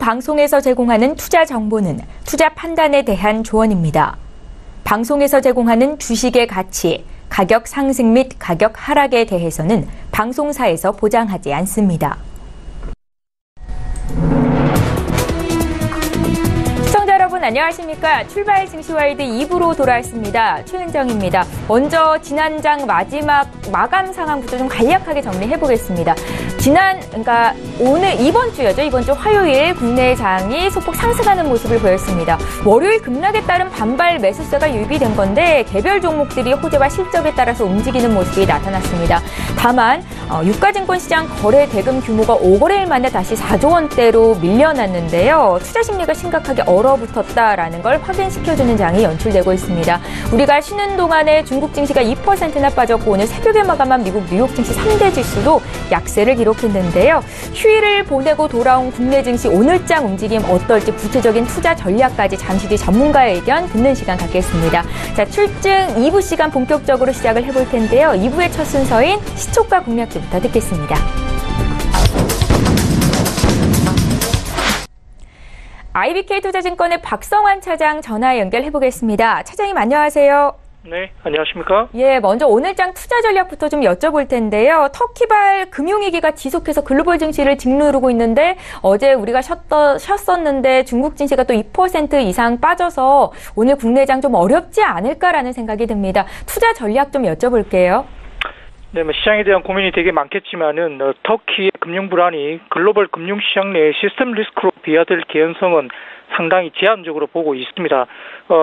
방송에서 제공하는 투자 정보는 투자 판단에 대한 조언입니다. 방송에서 제공하는 주식의 가치, 가격 상승 및 가격 하락에 대해서는 방송사에서 보장하지 않습니다. 시청자 여러분 안녕하십니까? 출발 증시와이드 2부로 돌아왔습니다. 최은정입니다. 먼저 지난장 마지막 마감 상황부터 좀 간략하게 정리해 보겠습니다. 그러니까 오늘 이번 주 화요일 국내 장이 소폭 상승하는 모습을 보였습니다. 월요일 급락에 따른 반발 매수세가 유입이 건데 개별 종목들이 호재와 실적에 따라서 움직이는 모습이 나타났습니다. 다만 유가증권 시장 거래 대금 규모가 5거래일 만에 다시 4조 원대로 밀려났는데요. 투자 심리가 심각하게 얼어붙었다라는 걸 확인시켜주는 장이 연출되고 있습니다. 우리가 쉬는 동안에 중국 증시가 2%나 빠졌고 오늘 새벽에 마감한 미국 뉴욕 증시 3대 지수도 약세를 기록했는데요. 휴일을 보내고 돌아온 국내 증시 오늘장 움직임 어떨지 구체적인 투자 전략까지 잠시 뒤 전문가의 의견 듣는 시간 갖겠습니다. 자, 출증 2부 시간 본격적으로 시작을 해볼 텐데요. 2부의 첫 순서인 시초가 공략주부터 듣겠습니다. IBK투자증권의 박성환 차장 전화 연결해 보겠습니다. 차장님 안녕하세요. 네, 안녕하십니까? 예, 먼저 오늘장 투자 전략부터 좀 여쭤볼 텐데요. 터키발 금융위기가 지속해서 글로벌 증시를 짓누르고 있는데 어제 우리가 쉬었었는데 중국 증시가 또 2% 이상 빠져서 오늘 국내장 좀 어렵지 않을까라는 생각이 듭니다. 투자 전략 좀 여쭤볼게요. 네, 시장에 대한 고민이 되게 많겠지만은 터키의 금융 불안이 글로벌 금융시장 내 시스템 리스크로 비화될 개연성은 상당히 제한적으로 보고 있습니다.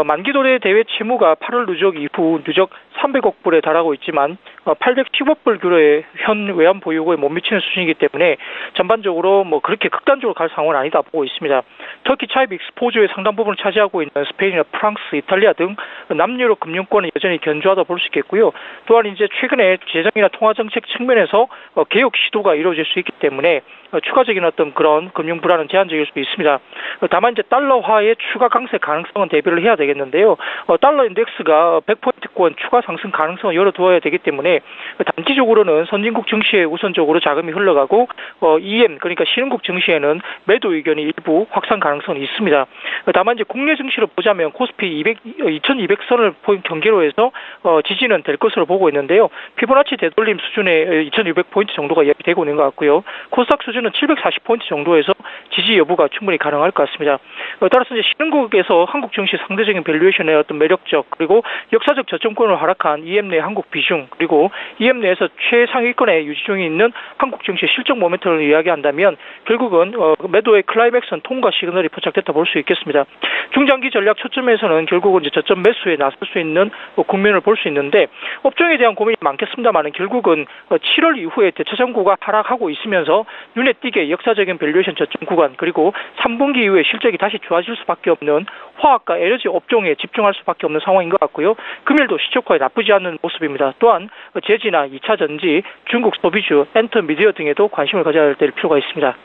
만기도래 대외 채무가 8월 누적 이후 누적 300억 불에 달하고 있지만 810억 불 규모의 현 외환 보유고에 못 미치는 수준이기 때문에 전반적으로 그렇게 극단적으로 갈 상황은 아니다 보고 있습니다. 터키 차입 익스포저의 상당 부분을 차지하고 있는 스페인이나 프랑스, 이탈리아 등 남유럽 금융권은 여전히 견조하다 볼 수 있겠고요. 또한 이제 최근에 재정이나 통화 정책 측면에서 개혁 시도가 이루어질 수 있기 때문에 추가적인 어떤 그런 금융 불안은 제한적일 수 있습니다. 다만 이제 달러화의 추가 강세 가능성은 대비를 해야 되겠는데요. 달러 인덱스가 100%권 추가 상승 가능성을 열어두어야 되기 때문에 단기적으로는 선진국 증시에 우선적으로 자금이 흘러가고 EM 그러니까 신흥국 증시에는 매도 의견이 일부 확산 가능성이 있습니다. 다만 이제 국내 증시를 보자면 코스피 2200선을 경계로 해서 지지는 될 것으로 보고 있는데요. 피보나치 되돌림 수준의 2200포인트 정도가 이야기되고 있는 것 같고요. 코스닥 수준은 740포인트 정도에서 지지 여부가 충분히 가능할 것 같습니다. 따라서 이제 신흥국에서 한국 증시 상대적인 밸류에이션의 어떤 매력적 그리고 역사적 저점권을 하락한 EM 내 한국 비중 그리고 EM 내에서 최상위권에 유지 중에 있는 한국 증시 실적 모멘텀을 이야기한다면 결국은 매도의 클라이맥스는 통과 시그널이 포착됐다 볼 수 있겠습니다. 중장기 전략 초점에서는 결국은 이제 저점 매수에 나설 수 있는 국면을 볼 수 있는데 업종에 대한 고민이 많겠습니다만은 결국은 7월 이후에 대차장고가 하락하고 있으면서 눈에 띄게 역사적인 밸류에이션 저점 구간 그리고 3분기 이후에 실적이 다시 좋아질 수밖에 없는 화학과 에너지 업종에 집중할 수밖에 없는 상황인 것 같고요. 금일도 시초가에 나쁘지 않은 모습입니다. 또한 제지나 2차 전지, 중국 소비주, 엔터미디어 등에도 관심을 가져야 될 필요가 있습니다.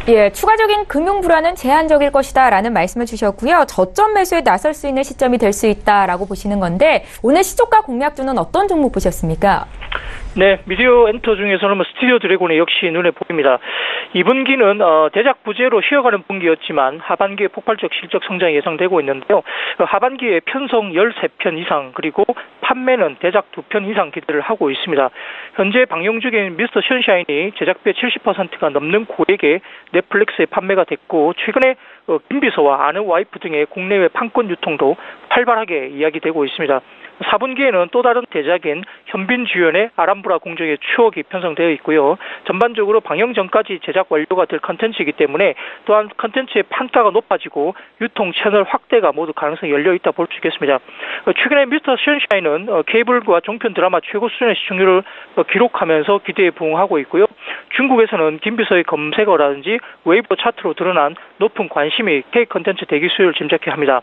예, 추가적인 금융 불안은 제한적일 것이다라는 말씀을 주셨고요. 저점 매수에 나설 수 있는 시점이 될 수 있다라고 보시는 건데 오늘 시초가 공략주는 어떤 종목 보셨습니까? 네, 미디어 엔터 중에서는 스튜디오 드래곤이 역시 눈에 보입니다. 2분기는 대작 부재로 쉬어가는 분기였지만 하반기에 폭발적 실적 성장이 예상되고 있는데요. 하반기에 편성 13편 이상 그리고 판매는 대작 2편 이상 기대를 하고 있습니다. 현재 방영 중인 미스터 션샤인이 제작비의 70%가 넘는 고액의 넷플릭스에 판매가 됐고 최근에 김비서와 아는 와이프 등의 국내외 판권 유통도 활발하게 이야기되고 있습니다. 4분기에는 또 다른 대작인 현빈 주연의 아람브라 공적의 추억이 편성되어 있고요. 전반적으로 방영 전까지 제작 완료가 될 컨텐츠이기 때문에 또한 컨텐츠의 판가가 높아지고 유통 채널 확대가 모두 가능성이 열려있다 볼 수 있겠습니다. 최근에 미스터 션샤인은 케이블과 종편 드라마 최고 수준의 시청률을 기록하면서 기대에 부응하고 있고요. 중국에서는 김비서의 검색어라든지 웨이보 차트로 드러난 높은 관심이 K 컨텐츠 대기 수요를 짐작케 합니다.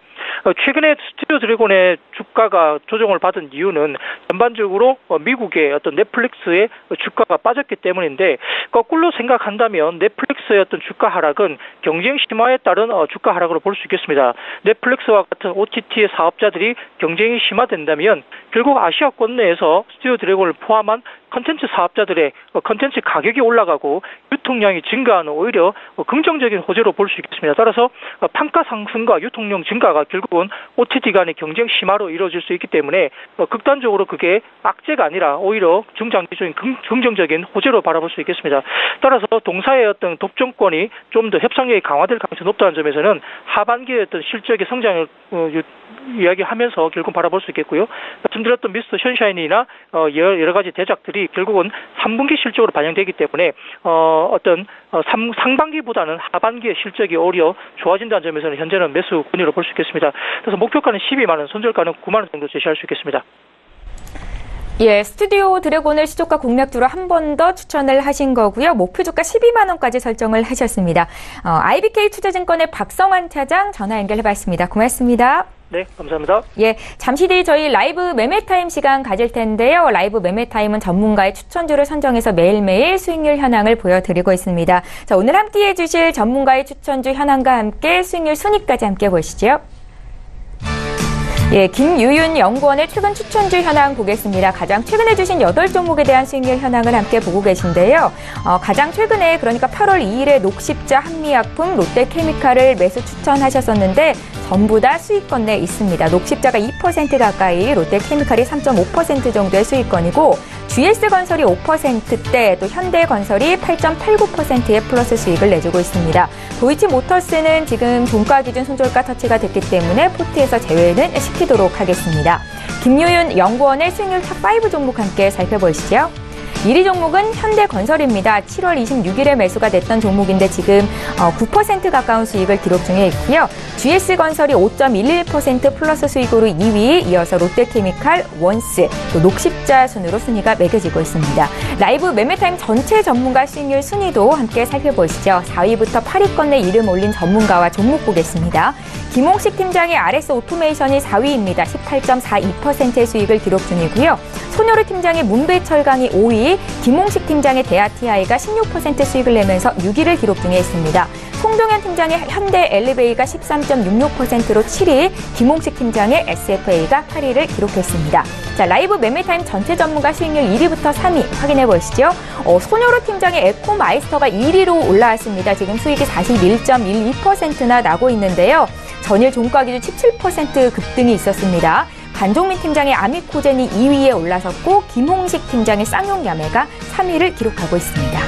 최근에 스튜디오 드래곤의 주가가 조정을 받은 이유는 전반적으로 미국의 어떤 넷플릭스의 주가가 빠졌기 때문인데 거꾸로 생각한다면 넷플릭스의 어떤 주가 하락은 경쟁 심화에 따른 주가 하락으로 볼 수 있겠습니다. 넷플릭스와 같은 OTT의 사업자들이 경쟁이 심화된다면 결국 아시아권 내에서 스튜디오 드래곤을 포함한 컨텐츠 사업자들의 컨텐츠 가격이 올라가고 유통량이 증가하는 오히려 긍정적인 호재로 볼 수 있겠습니다. 따라서 판가 상승과 유통량 증가가 결국은 OTT 간의 경쟁 심화로 이루어질 수 있기 때문에 극단적으로 그게 악재가 아니라 오히려 중장기적인 긍정적인 호재로 바라볼 수 있겠습니다. 따라서 동사의 어떤 독점권이 좀 더 협상력이 강화될 가능성이 높다는 점에서는 하반기의 어떤 실적의 성장을 이야기하면서 결국 바라볼 수 있겠고요. 말씀드렸던 미스터 션샤인이나 여러 가지 대작들이 결국은 3분기 실적으로 반영되기 때문에 상반기보다는 하반기의 실적이 오히려 좋아진다는 점에서는 현재는 매수 권유로 볼 수 있겠습니다. 그래서 목표가는 12만 원, 손절가는 9만 원 정도 제시할 수 있겠습니다. 예, 스튜디오 드래곤을 시초가 공략주로 한 번 더 추천을 하신 거고요. 목표 주가 12만 원까지 설정을 하셨습니다. IBK 투자증권의 박성환 차장 전화 연결해봤습니다. 고맙습니다. 네, 감사합니다. 예, 잠시 뒤 저희 라이브 매매타임 시간 가질 텐데요. 라이브 매매타임은 전문가의 추천주를 선정해서 매일매일 수익률 현황을 보여드리고 있습니다. 자, 오늘 함께해 주실 전문가의 추천주 현황과 함께 수익률 순위까지 함께 보시죠. 예, 김유윤 연구원의 최근 추천주 현황 보겠습니다. 가장 최근에 주신 8종목에 대한 수익률 현황을 함께 보고 계신데요. 가장 최근에 그러니까 8월 2일에 녹십자, 한미약품, 롯데케미칼을 매수 추천하셨었는데 전부 다 수익권 내에 있습니다. 녹십자가 2% 가까이, 롯데케미칼이 3.5% 정도의 수익권이고 GS건설이 5%대, 또 현대건설이 8.89%의 플러스 수익을 내주고 있습니다. 도이치모터스는 지금 종가 기준 손절가 터치가 됐기 때문에 포트에서 제외는 시키도록 하겠습니다. 김유윤 연구원의 수익률 탑5 종목 함께 살펴보시죠. 1위 종목은 현대건설입니다. 7월 26일에 매수가 됐던 종목인데 지금 9% 가까운 수익을 기록 중에 있고요. GS건설이 5.11% 플러스 수익으로 2위, 이어서 롯데케미칼, 원스, 또 녹십자 순으로 순위가 매겨지고 있습니다. 라이브 매매타임 전체 전문가 수익률 순위도 함께 살펴보시죠. 4위부터 8위권 내 이름 올린 전문가와 종목 보겠습니다. 김홍식 팀장의 RS 오토메이션이 4위입니다. 18.42%의 수익을 기록 중이고요. 손효르 팀장의 문배철강이 5위, 김홍식 팀장의 대아TI가 16% 수익을 내면서 6위를 기록 중에 있습니다. 송동현 팀장의 현대엘리베이가 13.66%로 7위, 김홍식 팀장의 SFA가 8위를 기록했습니다. 자, 라이브 매매타임 전체 전문가 수익률 1위부터 3위 확인해 보시죠. 손효르 팀장의 에코마이스터가 1위로 올라왔습니다. 지금 수익이 41.12%나 나고 있는데요. 전일 종가 기준 17% 급등이 있었습니다. 반종민 팀장의 아미코젠이 2위에 올라섰고 김홍식 팀장의 쌍용야매가 3위를 기록하고 있습니다.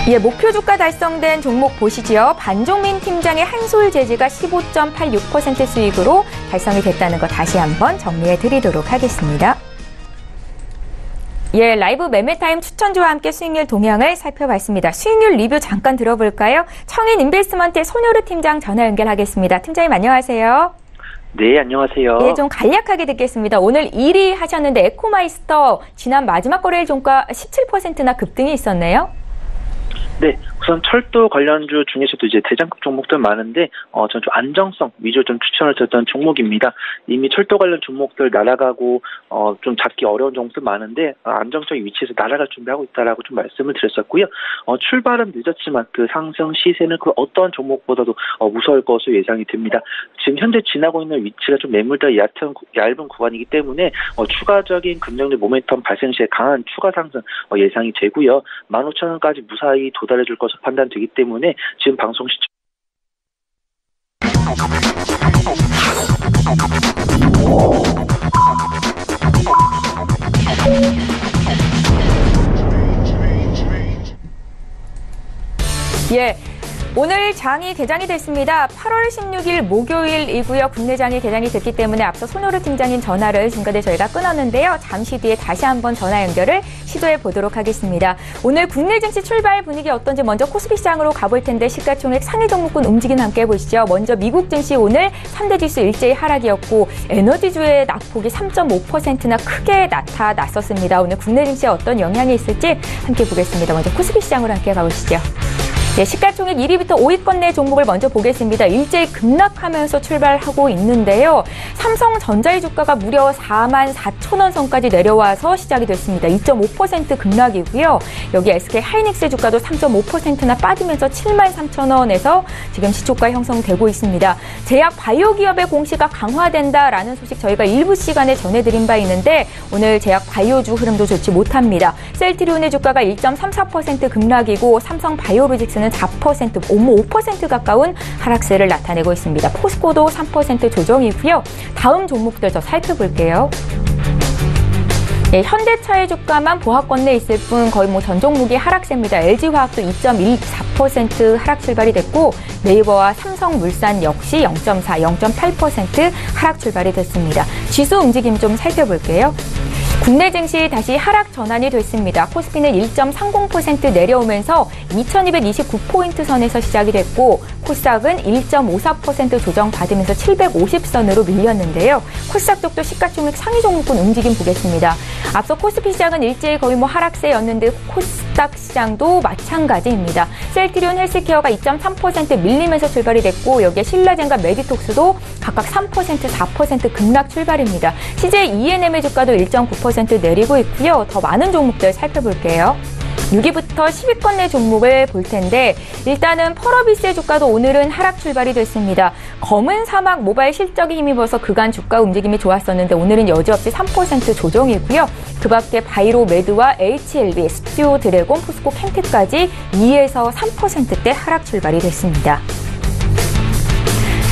예, 목표 주가 달성된 종목 보시지요. 반종민 팀장의 한솔재즈가 15.86% 수익으로 달성이 됐다는 거 다시 한번 정리해 드리도록 하겠습니다. 예, 라이브 매매타임 추천주와 함께 수익률 동향을 살펴봤습니다. 수익률 리뷰 잠깐 들어볼까요? 청인 인베스트먼트의 손효르 팀장 전화 연결하겠습니다. 팀장님 안녕하세요. 네, 안녕하세요. 예, 좀 간략하게 듣겠습니다. 오늘 1위 하셨는데 에코마이스터 지난 마지막 거래일 종가 17%나 급등이 있었네요. 네, 우선 철도 관련주 중에서도 이제 대장급 종목들 많은데, 전 좀 안정성 위주로 좀 추천을 드렸던 종목입니다. 이미 철도 관련 종목들 날아가고, 좀 잡기 어려운 종목들 많은데, 안정적인 위치에서 날아갈 준비하고 있다라고 좀 말씀을 드렸었고요. 출발은 늦었지만 그 상승 시세는 그 어떠한 종목보다도 무서울 것으로 예상이 됩니다. 지금 현재 지나고 있는 위치가 좀 매물대 얇은 구간이기 때문에, 추가적인 긍정적 모멘텀 발생 시에 강한 추가 상승 예상이 되고요. 15,000원까지 무사히 도달해줄 것으로 판단되기 때문에 지금 방송 시점 예. 오늘 장이 개장이 됐습니다. 8월 16일 목요일이고요. 국내장이 개장이 됐기 때문에 앞서 손효르 팀장님 전화를 중간에 저희가 끊었는데요. 잠시 뒤에 다시 한번 전화 연결을 시도해 보도록 하겠습니다. 오늘 국내 증시 출발 분위기 어떤지 먼저 코스피 시장으로 가볼 텐데 시가총액 상위 종목군 움직임 함께 보시죠. 먼저 미국 증시 오늘 3대 지수 일제히 하락이었고 에너지주의 낙폭이 3.5%나 크게 나타났었습니다. 오늘 국내 증시에 어떤 영향이 있을지 함께 보겠습니다. 먼저 코스피 시장으로 함께 가보시죠. 네, 시가 시가총액 1위부터 5위권 내 종목을 먼저 보겠습니다. 일제히 급락하면서 출발하고 있는데요. 삼성전자의 주가가 무려 44,000원 선까지 내려와서 시작이 됐습니다. 2.5% 급락이고요. 여기 SK하이닉스의 주가도 3.5%나 빠지면서 73,000원에서 지금 시초가 형성되고 있습니다. 제약 바이오 기업의 공시가 강화된다라는 소식 저희가 일부 시간에 전해드린 바 있는데 오늘 제약 바이오주 흐름도 좋지 못합니다. 셀트리온의 주가가 1.34% 급락이고 삼성 바이오로직스는 4%, 5% 가까운 하락세를 나타내고 있습니다. 포스코도 3% 조정이고요. 다음 종목들 더 살펴볼게요. 네, 현대차의 주가만 보합권 내에 있을 뿐 거의 전 종목이 하락세입니다. LG화학도 2.14% 하락 출발이 됐고 네이버와 삼성물산 역시 0.4, 0.8% 하락 출발이 됐습니다. 지수 움직임 좀 살펴볼게요. 국내 증시 다시 하락 전환이 됐습니다. 코스피는 1.30% 내려오면서 2229포인트 선에서 시작이 됐고 코스닥은 1.54% 조정받으면서 750선으로 밀렸는데요. 코스닥 쪽도 시가총액 상위 종목군 움직임 보겠습니다. 앞서 코스피 시장은 일제히 거의 하락세였는데 코스닥 시장도 마찬가지입니다. 셀트리온 헬스케어가 2.3% 밀리면서 출발이 됐고 여기에 신라젠과 메디톡스도 각각 3%, 4% 급락 출발입니다. CJ ENM의 주가도 1.9% 내리고 있고요. 더 많은 종목들 살펴볼게요. 6위부터 10위권 내 종목을 볼 텐데 일단은 펄어비스의 주가도 오늘은 하락 출발이 됐습니다. 검은 사막 모바일 실적에 힘입어서 그간 주가 움직임이 좋았었는데 오늘은 여지없이 3% 조정이고요. 그 밖에 바이로 메드와 HLB, 스튜 드래곤, 포스코 캠텍까지 2에서 3%대 하락 출발이 됐습니다.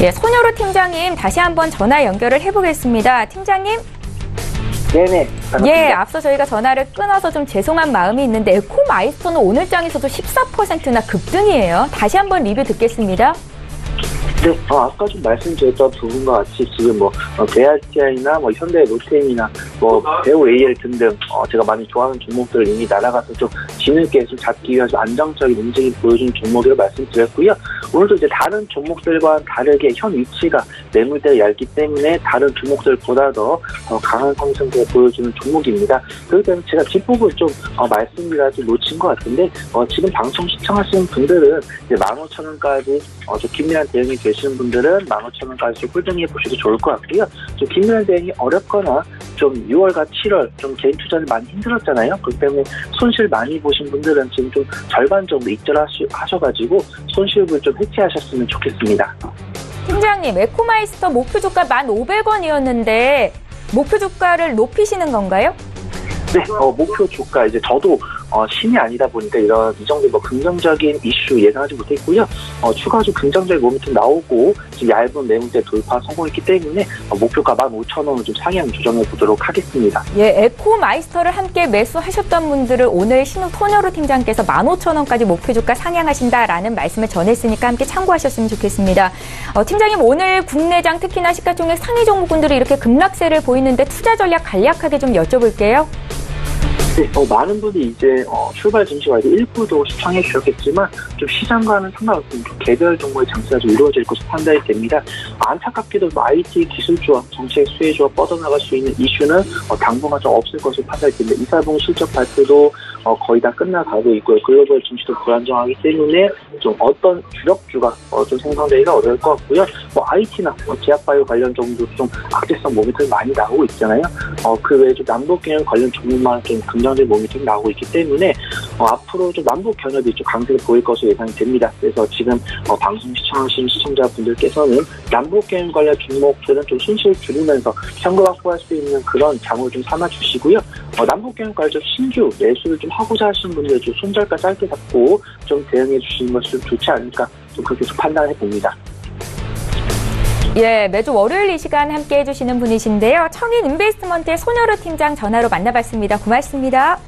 예, 손여루 팀장님 다시 한번 전화 연결을 해보겠습니다. 팀장님. 네네. 예, 앞서 저희가 전화를 끊어서 좀 죄송한 마음이 있는데 에코마이스터는 오늘 장에서도 14%나 급등이에요. 다시 한번 리뷰 듣겠습니다. 네, 아까 좀 말씀드렸던 부분과 같이 지금 KRTI나 현대 롯데임이나 배우 AL 등등 제가 많이 좋아하는 종목들 이미 날아가서 좀 진흙에 좀 잡기 위해서 안정적인 움직임 보여준 종목이라고 말씀드렸고요. 오늘도 이제 다른 종목들과 다르게 현 위치가 매물대가 얇기 때문에 다른 종목들보다 더 강한 상승세를 보여주는 종목입니다. 그렇기 때문에 제가 뒷부분 좀 말씀이라 좀 놓친 것 같은데 지금 방송 시청하시는 분들은 이제 15,000원까지 좀 긴밀한 대응이 되시는 분들은 15,000원까지 좀 홀딩해 보셔도 좋을 것 같고요. 좀 긴밀한 대응이 어렵거나 좀 6월과 7월 좀 개인 투자는 많이 힘들었잖아요. 그렇기 때문에 손실 많이 보신 분들은 지금 좀 절반 정도 익절하셔가지고 손실을 좀 해체하셨으면 좋겠습니다. 팀장님, 에코마이스터 목표 주가 1,500원이었는데 목표 주가를 높이시는 건가요? 네, 목표 주가 이제 저도 신이 아니다 보니까 이 정도 긍정적인 이슈 예상하지 못했고요. 추가적으로 긍정적인 모멘텀 나오고 지금 얇은 매물대 돌파 성공했기 때문에 목표가 15,000원을 좀 상향 조정해 보도록 하겠습니다. 예, 에코마이스터를 함께 매수하셨던 분들을 오늘 손여루 팀장께서 15,000원까지 목표 주가 상향하신다라는 말씀을 전했으니까 함께 참고하셨으면 좋겠습니다. 팀장님, 오늘 국내장 특히나 시가총액 상위 종목군들이 이렇게 급락세를 보이는데 투자 전략 간략하게 좀 여쭤볼게요. 네, 많은 분이 이제 출발 증시와이드 일부도 시청해 주셨겠지만 좀 시장과는 상관없이 개별 종목의 장세가 좀 이루어질 것으로 판단이 됩니다. 안타깝게도 IT 기술주와 정책 수혜주와 뻗어나갈 수 있는 이슈는 당분간 좀 없을 것으로 판단이 됩니다. 이사분 실적 발표도 거의 다 끝나가고 있고요. 글로벌 증시도 불안정하기 때문에 좀 어떤 주력주가 좀 생성되기가 어려울 것 같고요. IT나 제약바이오 관련 종목도 좀 악재성 모멘텀이 많이 나오고 있잖아요. 그 외에 좀 남북경협 관련 종목만 좀 긍정적인 모멘텀이 나오고 있기 때문에 앞으로 좀 남북 견협이 좀 강세를 보일 것으로 예상이 됩니다. 그래서 지금 방송 시청하신 시청자분들께서는 남북 견협 관련 종목들은 좀 손실 줄이면서 현금 확보할 수 있는 그런 장을 좀 삼아 주시고요. 남북 견협 관련 신규 매수를 좀 하고자 하시는 분들 좀 손절가 짧게 잡고 좀 대응해 주시는 것이 좀 좋지 않을까 좀 그렇게 좀 판단해 봅니다. 예, 매주 월요일 이 시간 함께 해주시는 분이신데요. 청인 인베스트먼트의 손여루 팀장 전화로 만나봤습니다. 고맙습니다.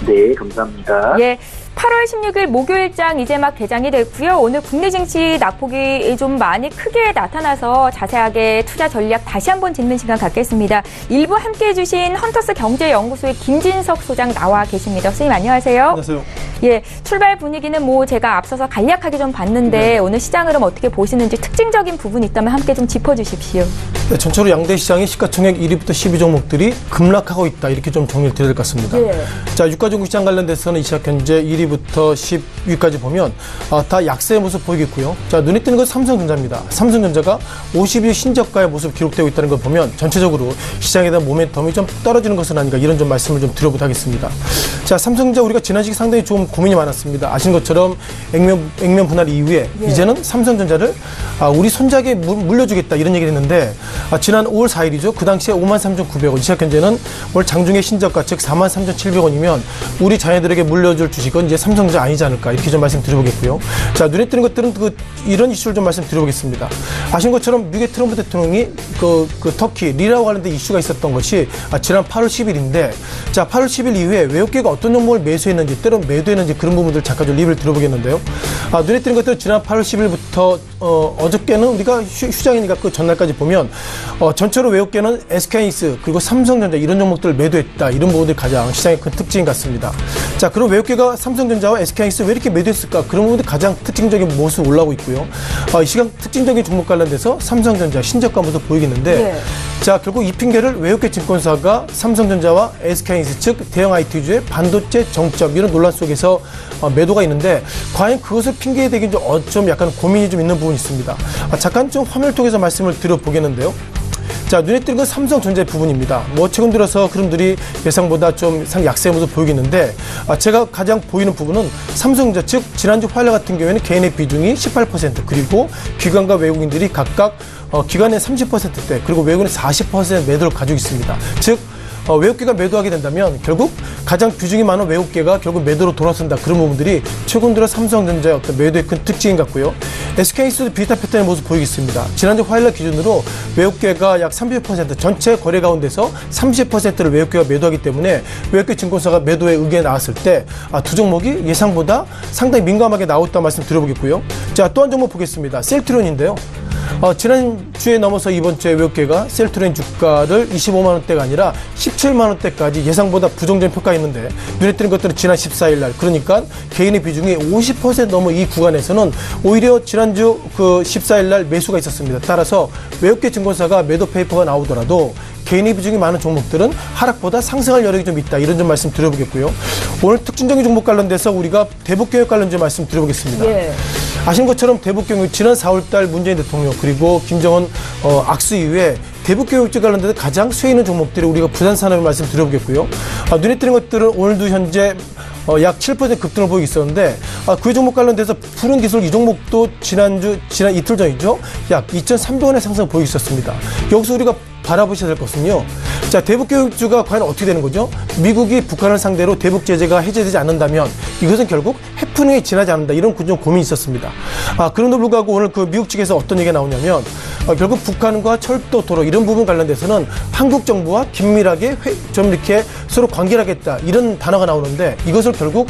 네, 감사합니다. 예, 8월 16일 목요일장 이제 막 개장이 됐고요. 오늘 국내 증시 낙폭이 좀 많이 크게 나타나서 자세하게 투자 전략 다시 한번 짚는 시간 갖겠습니다. 일부 함께 해주신 헌터스 경제연구소의 김진석 소장 나와 계십니다. 선생님 안녕하세요. 안녕하세요. 예, 출발 분위기는 제가 앞서서 간략하게 좀 봤는데 오늘 시장 흐름 어떻게 보시는지 특징적인 부분이 있다면 함께 좀 짚어주십시오. 네, 전체로 양대 시장이 시가총액 1위부터 10위 종목들이 급락하고 있다. 이렇게 좀 정리를 드려야 될 것 같습니다. 예. 자, 유가종목 시장 관련돼서는 이 시각 현재 1위부터 10위까지 보면 다 약세의 모습 보이겠고요. 자, 눈에 띄는 건 삼성전자입니다. 삼성전자가 50일 신저가의 모습 기록되고 있다는 걸 보면 전체적으로 시장에 대한 모멘텀이 좀 떨어지는 것은 아닌가 이런 좀 말씀을 좀 드려보도록 하겠습니다. 자, 삼성전자 우리가 지난 시기 상당히 좀 고민이 많았습니다. 아시는 것처럼 액면 분할 이후에 예. 이제는 삼성전자를 우리 손자에게 물려주겠다 이런 얘기를 했는데 지난 5월 4일이죠. 그 당시에 53,900원, 이 시각 현재는 올 장중에 신저가 즉 43,700원이면 우리 자녀들에게 물려줄 주식은 이제 삼성전자 아니지 않을까 이렇게 좀 말씀드려보겠고요. 자, 눈에 띄는 것들은 이런 이슈를 좀 말씀드려보겠습니다. 아시는 것처럼 미국의 트럼프 대통령이 그 터키 리라와 관련된 이슈가 있었던 것이 지난 8월 10일인데 자, 8월 10일 이후에 외국계가 어떤 종목을 매수했는지 때론 매도했는지 그런 부분들 잠깐 좀 리뷰를 들어보겠는데요. 눈에 띄는 것들은 지난 8월 10일부터 어저께는 우리가 휴장이니까 그 전날까지 보면 전체로 외국계는 SK하이닉스 그리고 삼성전자 이런 종목들을 매도했다. 이런 부분들이 가장 시장의 큰 특징인 것 같습니다. 자, 그럼 외국계가 삼성전자와 SK하이닉스 왜 이렇게 매도했을까? 그런 부분들이 가장 특징적인 모습 올라오고 있고요. 이 시간 특징적인 종목 관련돼서 삼성전자 신저가 모습 보이겠는데 네. 자, 결국 이 핑계를 외국계 증권사가 삼성전자와 SK하이닉스 즉 대형 IT주의 반도체 정점 이런 논란 속에서 매도가 있는데 과연 그것을 핑계에 대긴 좀 약간 고민이 좀 있는 부분이 있습니다. 잠깐 좀 화면을 통해서 말씀을 드려보겠는데요. 자, 눈에 띄는 건 삼성전자의 부분입니다. 최근 들어서 그런들이 예상보다 좀 약세의 모습 보이겠는데 제가 가장 보이는 부분은 삼성전자 즉 지난주 화요일 같은 경우에는 개인의 비중이 18% 그리고 기관과 외국인들이 각각 기관의 30%대 그리고 외국인의 40% 매도를 가지고 있습니다. 즉 외국계가 매도하게 된다면 결국 가장 비중이 많은 외국계가 결국 매도로 돌아선다. 그런 부분들이 최근 들어 삼성전자의 어떤 매도의 큰 특징인 것 같고요. SK하이닉스도 비슷한 패턴의 모습 보이겠습니다. 지난주 화요일 기준으로 외국계가 약 30% 전체 거래 가운데서 30%를 외국계가 매도하기 때문에 외국계 증권사가 매도의 의견이 나왔을 때 두 종목이 예상보다 상당히 민감하게 나왔다는 말씀 드려보겠고요. 자, 또 한 종목 보겠습니다. 셀트리온인데요. 지난주에 넘어서 이번 주에 외국계가 셀트리온 주가를 25만원대가 아니라 17만원대까지 예상보다 부정적인 평가했는데 눈에 띄는 것들은 지난 14일 날 그러니까 개인의 비중이 50% 넘은 이 구간에서는 오히려 지난주 그 14일 날 매수가 있었습니다. 따라서 외국계 증권사가 매도 페이퍼가 나오더라도 개인의 비중이 많은 종목들은 하락보다 상승할 여력이 좀 있다. 이런 좀 말씀 드려보겠고요. 오늘 특징적인 종목 관련돼서 우리가 대북경협 관련 좀 말씀 드려보겠습니다. 예. 아시는 것처럼 대북경협 지난 4월달 문재인 대통령 그리고 김정은 악수 이후에 대북교육제 관련돼서 가장 수혜 있는 종목들이 우리가 부산산업을 말씀 드려보겠고요. 눈에 띄는 것들은 오늘도 현재 약 7% 급등을 보이고 있었는데 그 종목 관련돼서 푸른 기술 이 종목도 지난 이틀 전이죠. 약 2,300원의 상승을 보이고 있었습니다. 여기서 우리가 바라보셔야 될 것은요. 자, 대북교육주가 과연 어떻게 되는 거죠? 미국이 북한을 상대로 대북 제재가 해제되지 않는다면 이것은 결국 해프닝에 지나지 않는다. 이런 좀 고민이 있었습니다. 그럼에도 불구하고 오늘 그 미국 측에서 어떤 얘기가 나오냐면 결국 북한과 철도, 도로 이런 부분 관련돼서는 한국 정부와 긴밀하게 좀 이렇게 서로 관계를 하겠다. 이런 단어가 나오는데 이것을 결국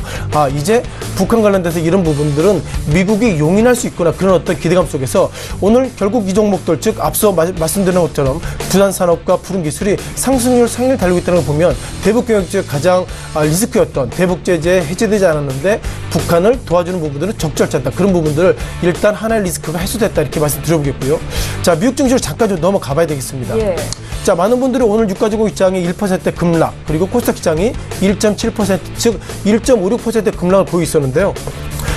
이제 북한 관련돼서 이런 부분들은 미국이 용인할 수 있구나. 그런 어떤 기대감 속에서 오늘 결국 이 종목들 즉 앞서 말씀드린 것처럼 부산산업과 푸른기술이 상승률 상위를 달리고 있다는 걸 보면 대북경협제 가장 리스크였던 대북제재 해제되지 않았는데 북한을 도와주는 부분들은 적절치 않다. 그런 부분들을 일단 하나의 리스크가 해소됐다. 이렇게 말씀드려보겠고요. 자, 미국 증시를 잠깐 좀 넘어가 봐야 되겠습니다. 예. 자, 많은 분들이 오늘 유가지고 시장이 1% 급락 그리고 코스닥 시장이 1.7% 즉 1.56% 급락을 보이고 있었는데요.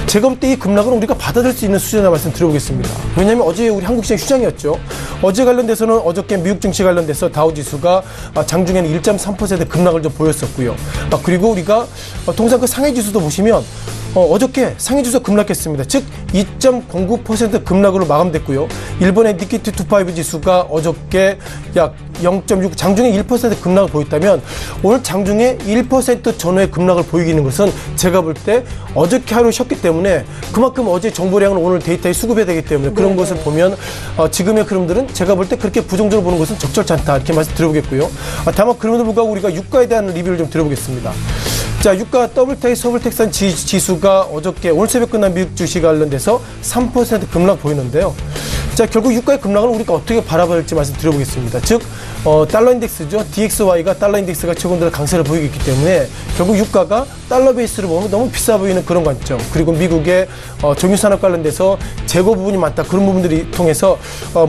제가 볼 때 이 급락은 우리가 받아들일 수 있는 수준이라고 말씀드려보겠습니다. 왜냐하면 어제 우리 한국시장 휴장이었죠. 어제 관련돼서는 어저께 미국 증시 관련돼서 다우지수가 장중에는 1.3% 급락을 좀 보였었고요. 그리고 우리가 통상 그 상해지수도 보시면 어저께 상해지수가 급락했습니다. 즉 2.09% 급락으로 마감됐고요. 일본의 니케이 225 지수가 어저께 약 0.6 장중에 1% 급락을 보였다면 오늘 장중에 1% 전후의 급락을 보이는 것은 제가 볼 때 어저께 하루 쉬었기 때문에 그만큼 어제 정보량을 오늘 데이터에 수급해야 되기 때문에 그런 것을 보면 지금의 흐름들은 제가 볼 때 그렇게 부정적으로 보는 것은 적절치 않다 이렇게 말씀드려보겠고요. 다만 그럼에도 불구하고 우리가 유가에 대한 리뷰를 좀 드려보겠습니다. 자, 유가 더블텍 서울텍산 지수가 어저께 오늘 새벽 끝난 미국 주식 관련돼서 3% 급락 보이는데요. 자, 결국 유가의 급락을 우리가 어떻게 바라봐야 할지 말씀드려보겠습니다. 즉, 달러 인덱스죠. DXY가 달러 인덱스가 최근 들어 강세를 보이고 있기 때문에 결국 유가가 달러 베이스로 보면 너무 비싸 보이는 그런 관점. 그리고 미국의 정유산업 관련돼서 재고 부분이 많다. 그런 부분들이 통해서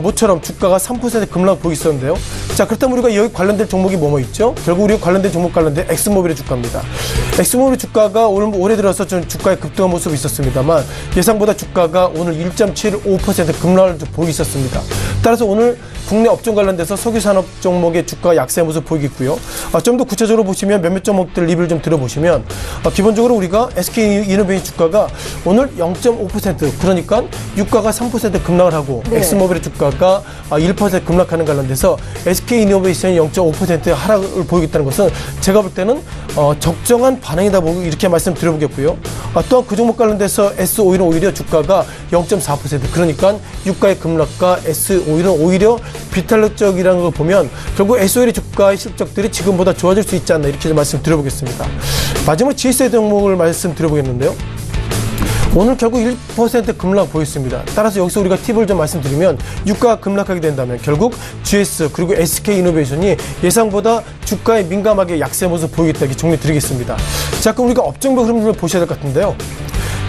모처럼 주가가 3% 급락 보이고 있었는데요. 자, 그렇다면 우리가 여기 관련된 종목이 뭐뭐 있죠? 결국 우리가 관련된 종목 관련된 엑스모빌의 주가입니다. 엑스모빌의 주가가 올해 들어서 좀 주가의 급등한 모습이 있었습니다만 예상보다 주가가 오늘 1.75% 급락을 보이고 있었습니다. 따라서 오늘 국내 업종 관련돼서 석유산업 종목의 주가 약세 모습 보이고 있고요. 좀 더 구체적으로 보시면 몇몇 종목들 리뷰를 좀 들어보시면 기본적으로 우리가 SK이노베이션 주가가 오늘 0.5% 그러니까 유가가 3% 급락을 하고 네. 엑스모빌의 주가가 1% 급락하는 관련돼서 SK이노베이션이 0.5% 하락을 보이고 있다는 것은 제가 볼 때는 적정한 반응이다 보고 이렇게 말씀드려보겠고요. 또한 그 종목 관련돼서 S오일은 오히려 주가가 0.4% 그러니까 유가의 급락과 S오일은 오히려 비탄력적이라는 걸 보면 결국 S오일의 주가의 실적들이 지금보다 좋아질 수 있지 않나 이렇게 좀 말씀드려보겠습니다. 마지막으로 GS의 종목을 말씀드려보겠는데요. 오늘 결국 1% 급락 보였습니다. 따라서 여기서 우리가 팁을 좀 말씀드리면 유가가 급락하게 된다면 결국 GS 그리고 SK이노베이션이 예상보다 주가에 민감하게 약세 모습 보이겠다 이렇게 정리 드리겠습니다. 자, 그럼 우리가 업종별 흐름을 보셔야 될 것 같은데요.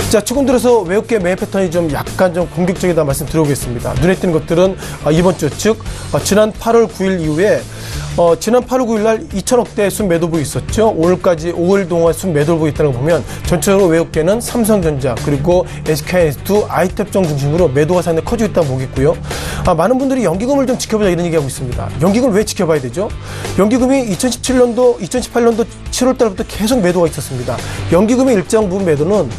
자, 최근 들어서 외국계 매매 패턴이 좀 약간 좀 공격적이다 말씀 드려보겠습니다. 눈에 띄는 것들은 이번 주, 즉 지난 8월 9일 이후에 지난 8월 9일 날 2천억대 순매도부 있었죠. 오늘까지 5일 동안 순매도부 있다는 거 보면 전체적으로 외국계는 삼성전자 그리고 SK하이닉스, 아이탭정 중심으로 매도가 상당히 커지고 있다고 보겠고요. 많은 분들이 연기금을 좀 지켜보자 이런 얘기하고 있습니다. 연기금을 왜 지켜봐야 되죠? 연기금이 2018년도 7월 달부터 계속 매도가 있었습니다. 연기금의 일정 부분 매도는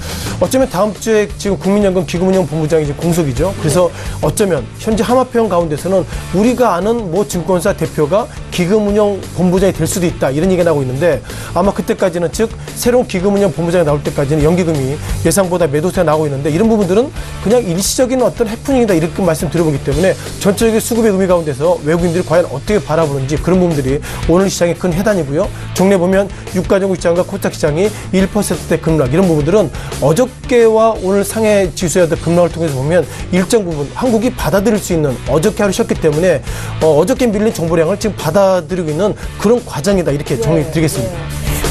어쩌면 다음 주에 지금 국민연금 기금운용본부장이 지금 공석이죠. 그래서 어쩌면 현재 하마평 가운데서는 우리가 아는 모 증권사 대표가 기금운용본부장이 될 수도 있다 이런 얘기가 나오고 있는데 아마 그때까지는 즉 새로운 기금운용본부장이 나올 때까지는 연기금이 예상보다 매도세가 나오고 있는데 이런 부분들은 그냥 일시적인 어떤 해프닝이다 이렇게 말씀드려보기 때문에 전체적인 수급의 의미 가운데서 외국인들이 과연 어떻게 바라보는지 그런 부분들이 오늘 시장의 큰 해단이고요. 종래 보면 유가전국 시장과 코스닥 시장이 1%대 급락 이런 부분들은 어저께와 오늘 상해 지수의 급락을 통해서 보면 일정 부분 한국이 받아들일 수 있는 어저께 하루 쉬었기 때문에 어저께 밀린 정보량을 지금 받아들이고 있는 그런 과정이다 이렇게 정리드리겠습니다.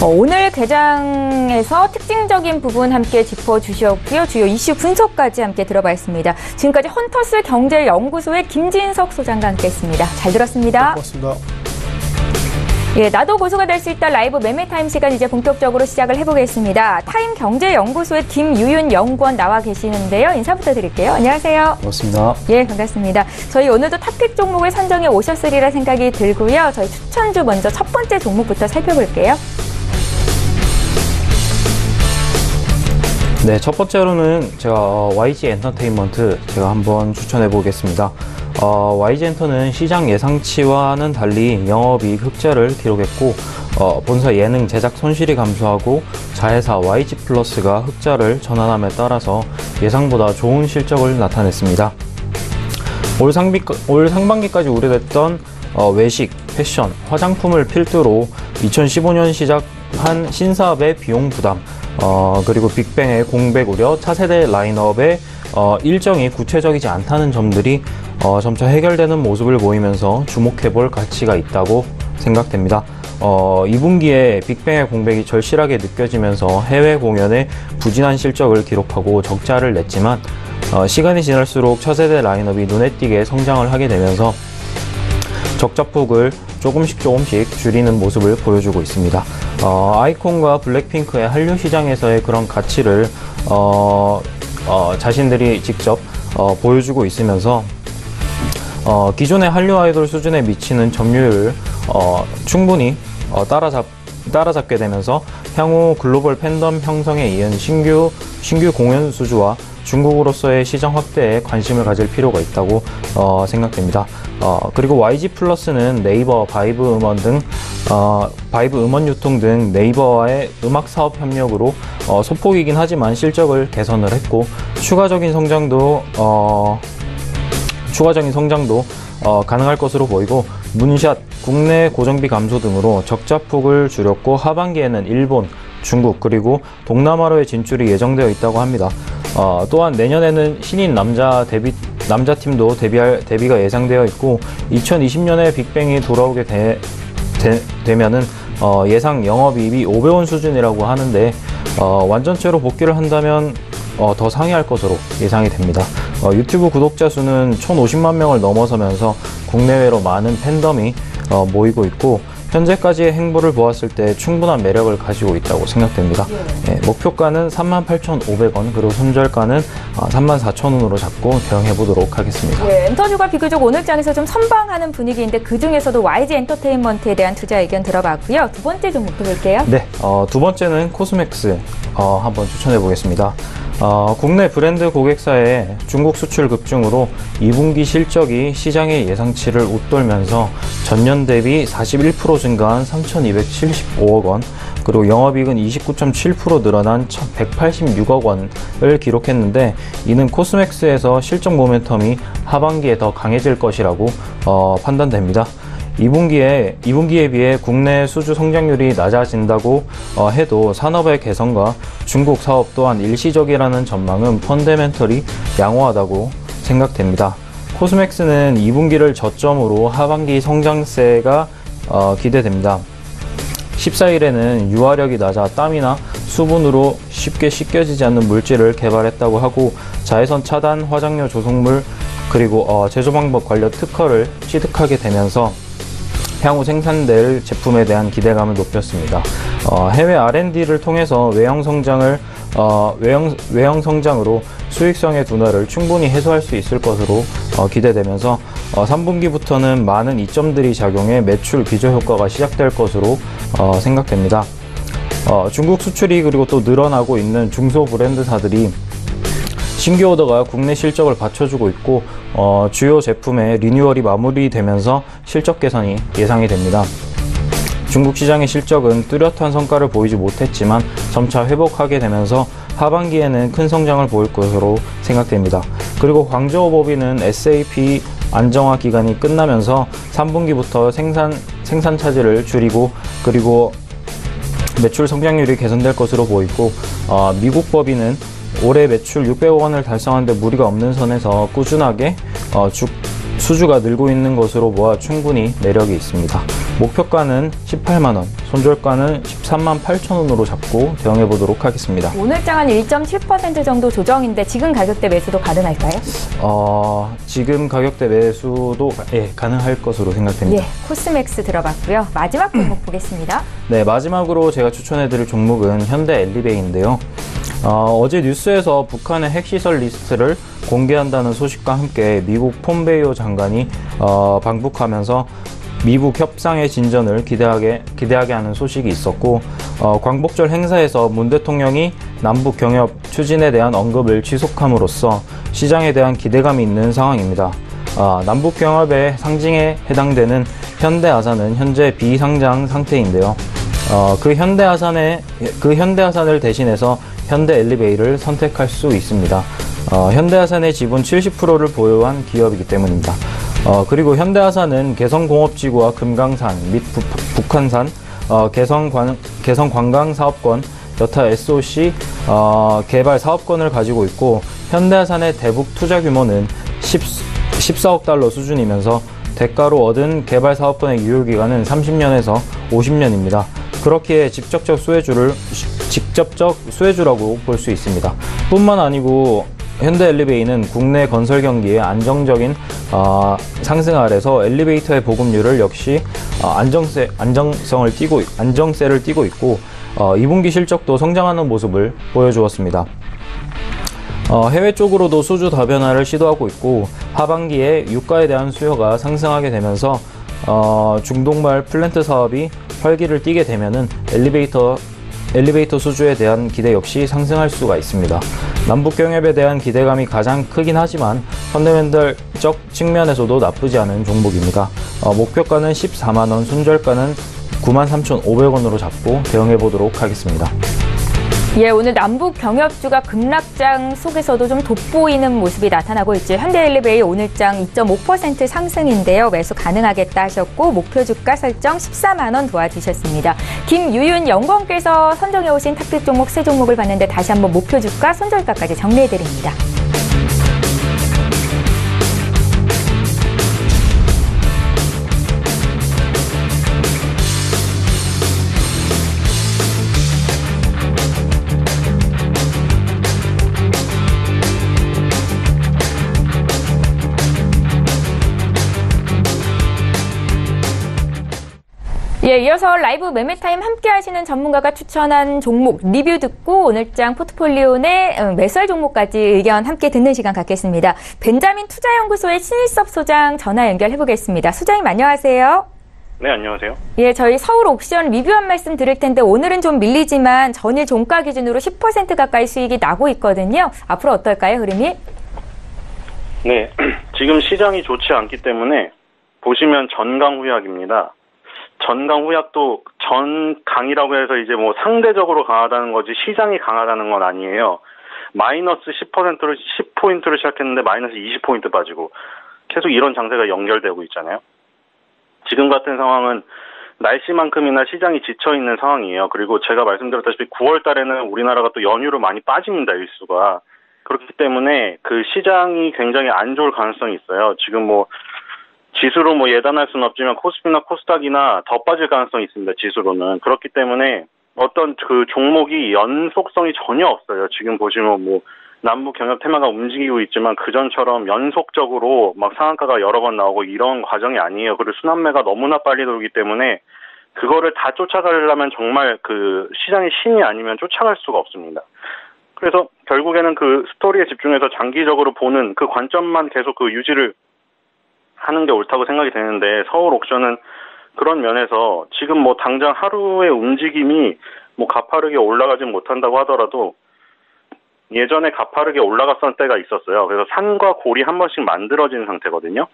오늘 개장에서 특징적인 부분 함께 짚어주셨고요. 주요 이슈 분석까지 함께 들어봤습니다. 지금까지 헌터스 경제연구소의 김진석 소장과 함께했습니다. 잘 들었습니다. 고맙습니다. 예, 나도 고소가 될 수 있다 라이브 매매타임 시간 이제 본격적으로 시작을 해보겠습니다. 타임경제연구소의 김유윤 연구원 나와 계시는데요. 인사부터 드릴게요. 안녕하세요. 반갑습니다. 예, 반갑습니다. 저희 오늘도 탑픽 종목을 선정해 오셨으리라 생각이 들고요. 저희 추천주 먼저 첫 번째 종목부터 살펴볼게요. 네, 첫 번째로는 제가 YG 엔터테인먼트 제가 한번 추천해 보겠습니다. YG 엔터는 시장 예상치와는 달리 영업이익 흑자를 기록했고 본사 예능 제작 손실이 감소하고 자회사 YG 플러스가 흑자를 전환함에 따라서 예상보다 좋은 실적을 나타냈습니다. 올 상반기까지 우려됐던 외식, 패션, 화장품을 필두로 2015년 시작한 신사업의 비용 부담 그리고 빅뱅의 공백 우려, 차세대 라인업의 일정이 구체적이지 않다는 점들이 점차 해결되는 모습을 보이면서 주목해볼 가치가 있다고 생각됩니다. 2분기에 빅뱅의 공백이 절실하게 느껴지면서 해외 공연에 부진한 실적을 기록하고 적자를 냈지만 시간이 지날수록 차세대 라인업이 눈에 띄게 성장을 하게 되면서 적자폭을 조금씩 줄이는 모습을 보여주고 있습니다. 아이콘과 블랙핑크의 한류 시장에서의 그런 가치를 자신들이 직접 보여주고 있으면서 기존의 한류 아이돌 수준에 미치는 점유율을 충분히 따라잡게 되면서 향후 글로벌 팬덤 형성에 이은 신규 공연 수주와 중국으로서의 시장 확대에 관심을 가질 필요가 있다고 생각됩니다. 그리고 YG 플러스는 네이버, 바이브 음원 등 바이브 음원 유통 등 네이버와의 음악 사업 협력으로 소폭이긴 하지만 실적을 개선을 했고 추가적인 성장도 가능할 것으로 보이고 문샷, 국내 고정비 감소 등으로 적자폭을 줄였고 하반기에는 일본, 중국 그리고 동남아로의 진출이 예정되어 있다고 합니다. 또한 내년에는 신인 남자팀도 데뷔가 예상되어 있고 2020년에 빅뱅이 돌아오게 되면은 예상 영업이익이 500원 수준이라고 하는데 완전체로 복귀를 한다면 더 상회할 것으로 예상이 됩니다. 유튜브 구독자 수는 1,050만 명을 넘어서면서 국내외로 많은 팬덤이 모이고 있고 현재까지의 행보를 보았을 때 충분한 매력을 가지고 있다고 생각됩니다. 목표가는 38,500원 그리고 손절가는 34,000원으로 잡고 대응해보도록 하겠습니다. 엔터주가 비교적 오늘 장에서 좀 선방하는 분위기인데 그중에서도 YG 엔터테인먼트에 대한 투자 의견 들어봤고요. 두 번째 종목도 볼게요. 네, 두 번째는 코스맥스 한번 추천해보겠습니다. 국내 브랜드 고객사의 중국 수출 급증으로 2분기 실적이 시장의 예상치를 웃돌면서 전년 대비 41% 증가한 3,275억 원, 그리고 영업이익은 29.7% 늘어난 186억 원을 기록했는데 이는 코스맥스에서 실적 모멘텀이 하반기에 더 강해질 것이라고 판단됩니다. 2분기에 비해 국내 수주 성장률이 낮아진다고 해도 산업의 개선과 중국 사업 또한 일시적이라는 전망은 펀더멘털이 양호하다고 생각됩니다. 코스맥스는 2분기를 저점으로 하반기 성장세가 기대됩니다. 14일에는 유화력이 낮아 땀이나 수분으로 쉽게 씻겨지지 않는 물질을 개발했다고 하고 자외선 차단, 화장료 조성물, 그리고 제조 방법 관련 특허를 취득하게 되면서 향후 생산될 제품에 대한 기대감을 높였습니다. 해외 R&D를 통해서 외형 성장으로 수익성의 둔화를 충분히 해소할 수 있을 것으로 기대되면서 3분기부터는 많은 이점들이 작용해 매출 기저 효과가 시작될 것으로 생각됩니다. 중국 수출이 그리고 또 늘어나고 있는 중소 브랜드사들이 신규 오더가 국내 실적을 받쳐주고 있고 주요 제품의 리뉴얼이 마무리되면서 실적 개선이 예상이 됩니다. 중국 시장의 실적은 뚜렷한 성과를 보이지 못했지만 점차 회복하게 되면서 하반기에는 큰 성장을 보일 것으로 생각됩니다. 그리고 광저우법인은 SAP 안정화 기간이 끝나면서 3분기부터 생산 차질을 줄이고 그리고 매출 성장률이 개선될 것으로 보이고 미국 법인은 올해 매출 600억 원을 달성하는 데 무리가 없는 선에서 꾸준하게 수주가 늘고 있는 것으로 보아 충분히 매력이 있습니다. 목표가는 18만원, 손절가는 13만 8천원으로 잡고 대응해보도록 하겠습니다. 오늘 장은 1.7% 정도 조정인데 지금 가격대 매수도 가능할까요? 지금 가격대 매수도 가능할 것으로 생각됩니다. 코스맥스 들어봤고요. 마지막 종목 보겠습니다. 네, 마지막으로 제가 추천해드릴 종목은 현대 엘리베이인데요. 어제 뉴스에서 북한의 핵시설 리스트를 공개한다는 소식과 함께 미국 폼베이오 장관이 방북하면서 미북 협상의 진전을 기대하게 하는 소식이 있었고 광복절 행사에서 문 대통령이 남북 경협 추진에 대한 언급을 지속함으로써 시장에 대한 기대감이 있는 상황입니다. 남북 경협의 상징에 해당되는 현대아산은 현재 비상장 상태인데요. 그 현대아산을 대신해서 현대엘리베이를 선택할 수 있습니다. 현대아산의 지분 70%를 보유한 기업이기 때문입니다. 그리고 현대아산은 개성공업지구와 금강산 및 북한산, 개성관광사업권, 여타 SOC 개발 사업권을 가지고 있고 현대아산의 대북 투자 규모는 14억 달러 수준이면서 대가로 얻은 개발 사업권의 유효기간은 30년에서 50년입니다. 그렇기에 직접적 수혜주라고 볼 수 있습니다. 뿐만 아니고 현대엘리베이는 국내 건설 경기의 안정적인 상승 아래서 엘리베이터의 보급률을 역시 안정세를 띠고 있고 2분기 실적도 성장하는 모습을 보여주었습니다. 해외 쪽으로도 수주 다변화를 시도하고 있고 하반기에 유가에 대한 수요가 상승하게 되면서 중동발 플랜트 사업이 활기를 띠게 되면은 엘리베이터 수주에 대한 기대 역시 상승할 수가 있습니다. 남북 경협에 대한 기대감이 가장 크긴 하지만 펀더멘털적 측면에서도 나쁘지 않은 종목입니다. 목표가는 14만원, 손절가는 93,500원으로 잡고 대응해 보도록 하겠습니다. 예, 오늘 남북 경협주가 급락장 속에서도 좀 돋보이는 모습이 나타나고 있죠. 현대일리베이 오늘장 2.5% 상승인데요. 매수 가능하겠다 하셨고 목표 주가 설정 14만 원 도와주셨습니다. 김유윤 연구원께서 선정해 오신 탑픽 종목 3종목을 봤는데 다시 한번 목표 주가, 손절가까지 정리해 드립니다. 예, 이어서 라이브 매매타임 함께 하시는 전문가가 추천한 종목 리뷰 듣고 오늘장 포트폴리오 내 매수할 종목까지 의견 함께 듣는 시간 갖겠습니다. 벤자민 투자연구소의 신일섭 소장 전화 연결해 보겠습니다. 소장님 안녕하세요. 네, 안녕하세요. 예, 저희 서울 옥션 리뷰 한 말씀 드릴 텐데 오늘은 좀 밀리지만 전일 종가 기준으로 10% 가까이 수익이 나고 있거든요. 앞으로 어떨까요, 흐름이? 네, 지금 시장이 좋지 않기 때문에 보시면 전강후약입니다. 전강후약도 전강이라고 해서 이제 뭐 상대적으로 강하다는 거지 시장이 강하다는 건 아니에요. 마이너스 10%를 10포인트를 시작했는데 마이너스 20포인트 빠지고 계속 이런 장세가 연결되고 있잖아요. 지금 같은 상황은 날씨만큼이나 시장이 지쳐있는 상황이에요. 그리고 제가 말씀드렸다시피 9월 달에는 우리나라가 또 연휴로 많이 빠집니다, 일수가. 그렇기 때문에 그 시장이 굉장히 안 좋을 가능성이 있어요. 지금 뭐 지수로 뭐 예단할 수는 없지만 코스피나 코스닥이나 더 빠질 가능성이 있습니다. 지수로는. 그렇기 때문에 어떤 그 종목이 연속성이 전혀 없어요. 지금 보시면 뭐 남북 경협 테마가 움직이고 있지만 그전처럼 연속적으로 막 상한가가 여러 번 나오고 이런 과정이 아니에요. 그리고 순환매가 너무나 빨리 돌기 때문에 그거를 다 쫓아가려면 정말 그 시장의 신이 아니면 쫓아갈 수가 없습니다. 그래서 결국에는 그 스토리에 집중해서 장기적으로 보는 그 관점만 계속 그 유지를 하는 게 옳다고 생각이 되는데 서울 옥션은 그런 면에서 지금 뭐 당장 하루의 움직임이 뭐 가파르게 올라가진 못한다고 하더라도 예전에 가파르게 올라갔던 때가 있었어요. 그래서 산과 골이 한 번씩 만들어진 상태거든요.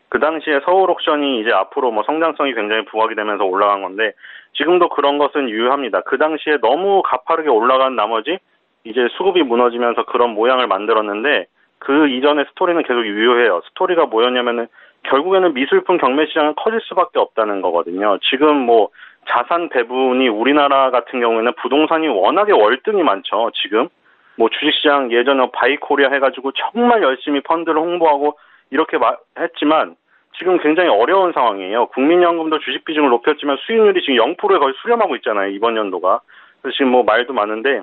그 당시에 서울 옥션이 이제 앞으로 뭐 성장성이 굉장히 부각이 되면서 올라간 건데 지금도 그런 것은 유효합니다. 그 당시에 너무 가파르게 올라간 나머지 이제 수급이 무너지면서 그런 모양을 만들었는데 그 이전의 스토리는 계속 유효해요. 스토리가 뭐였냐면은 결국에는 미술품 경매 시장은 커질 수밖에 없다는 거거든요. 지금 뭐 자산 배분이 우리나라 같은 경우에는 부동산이 워낙에 월등히 많죠. 지금 뭐 주식시장 예전에 바이코리아 해가지고 정말 열심히 펀드를 홍보하고 이렇게 했지만 지금 굉장히 어려운 상황이에요. 국민연금도 주식 비중을 높였지만 수익률이 지금 0%에 거의 수렴하고 있잖아요. 이번 연도가. 그래서 지금 뭐 말도 많은데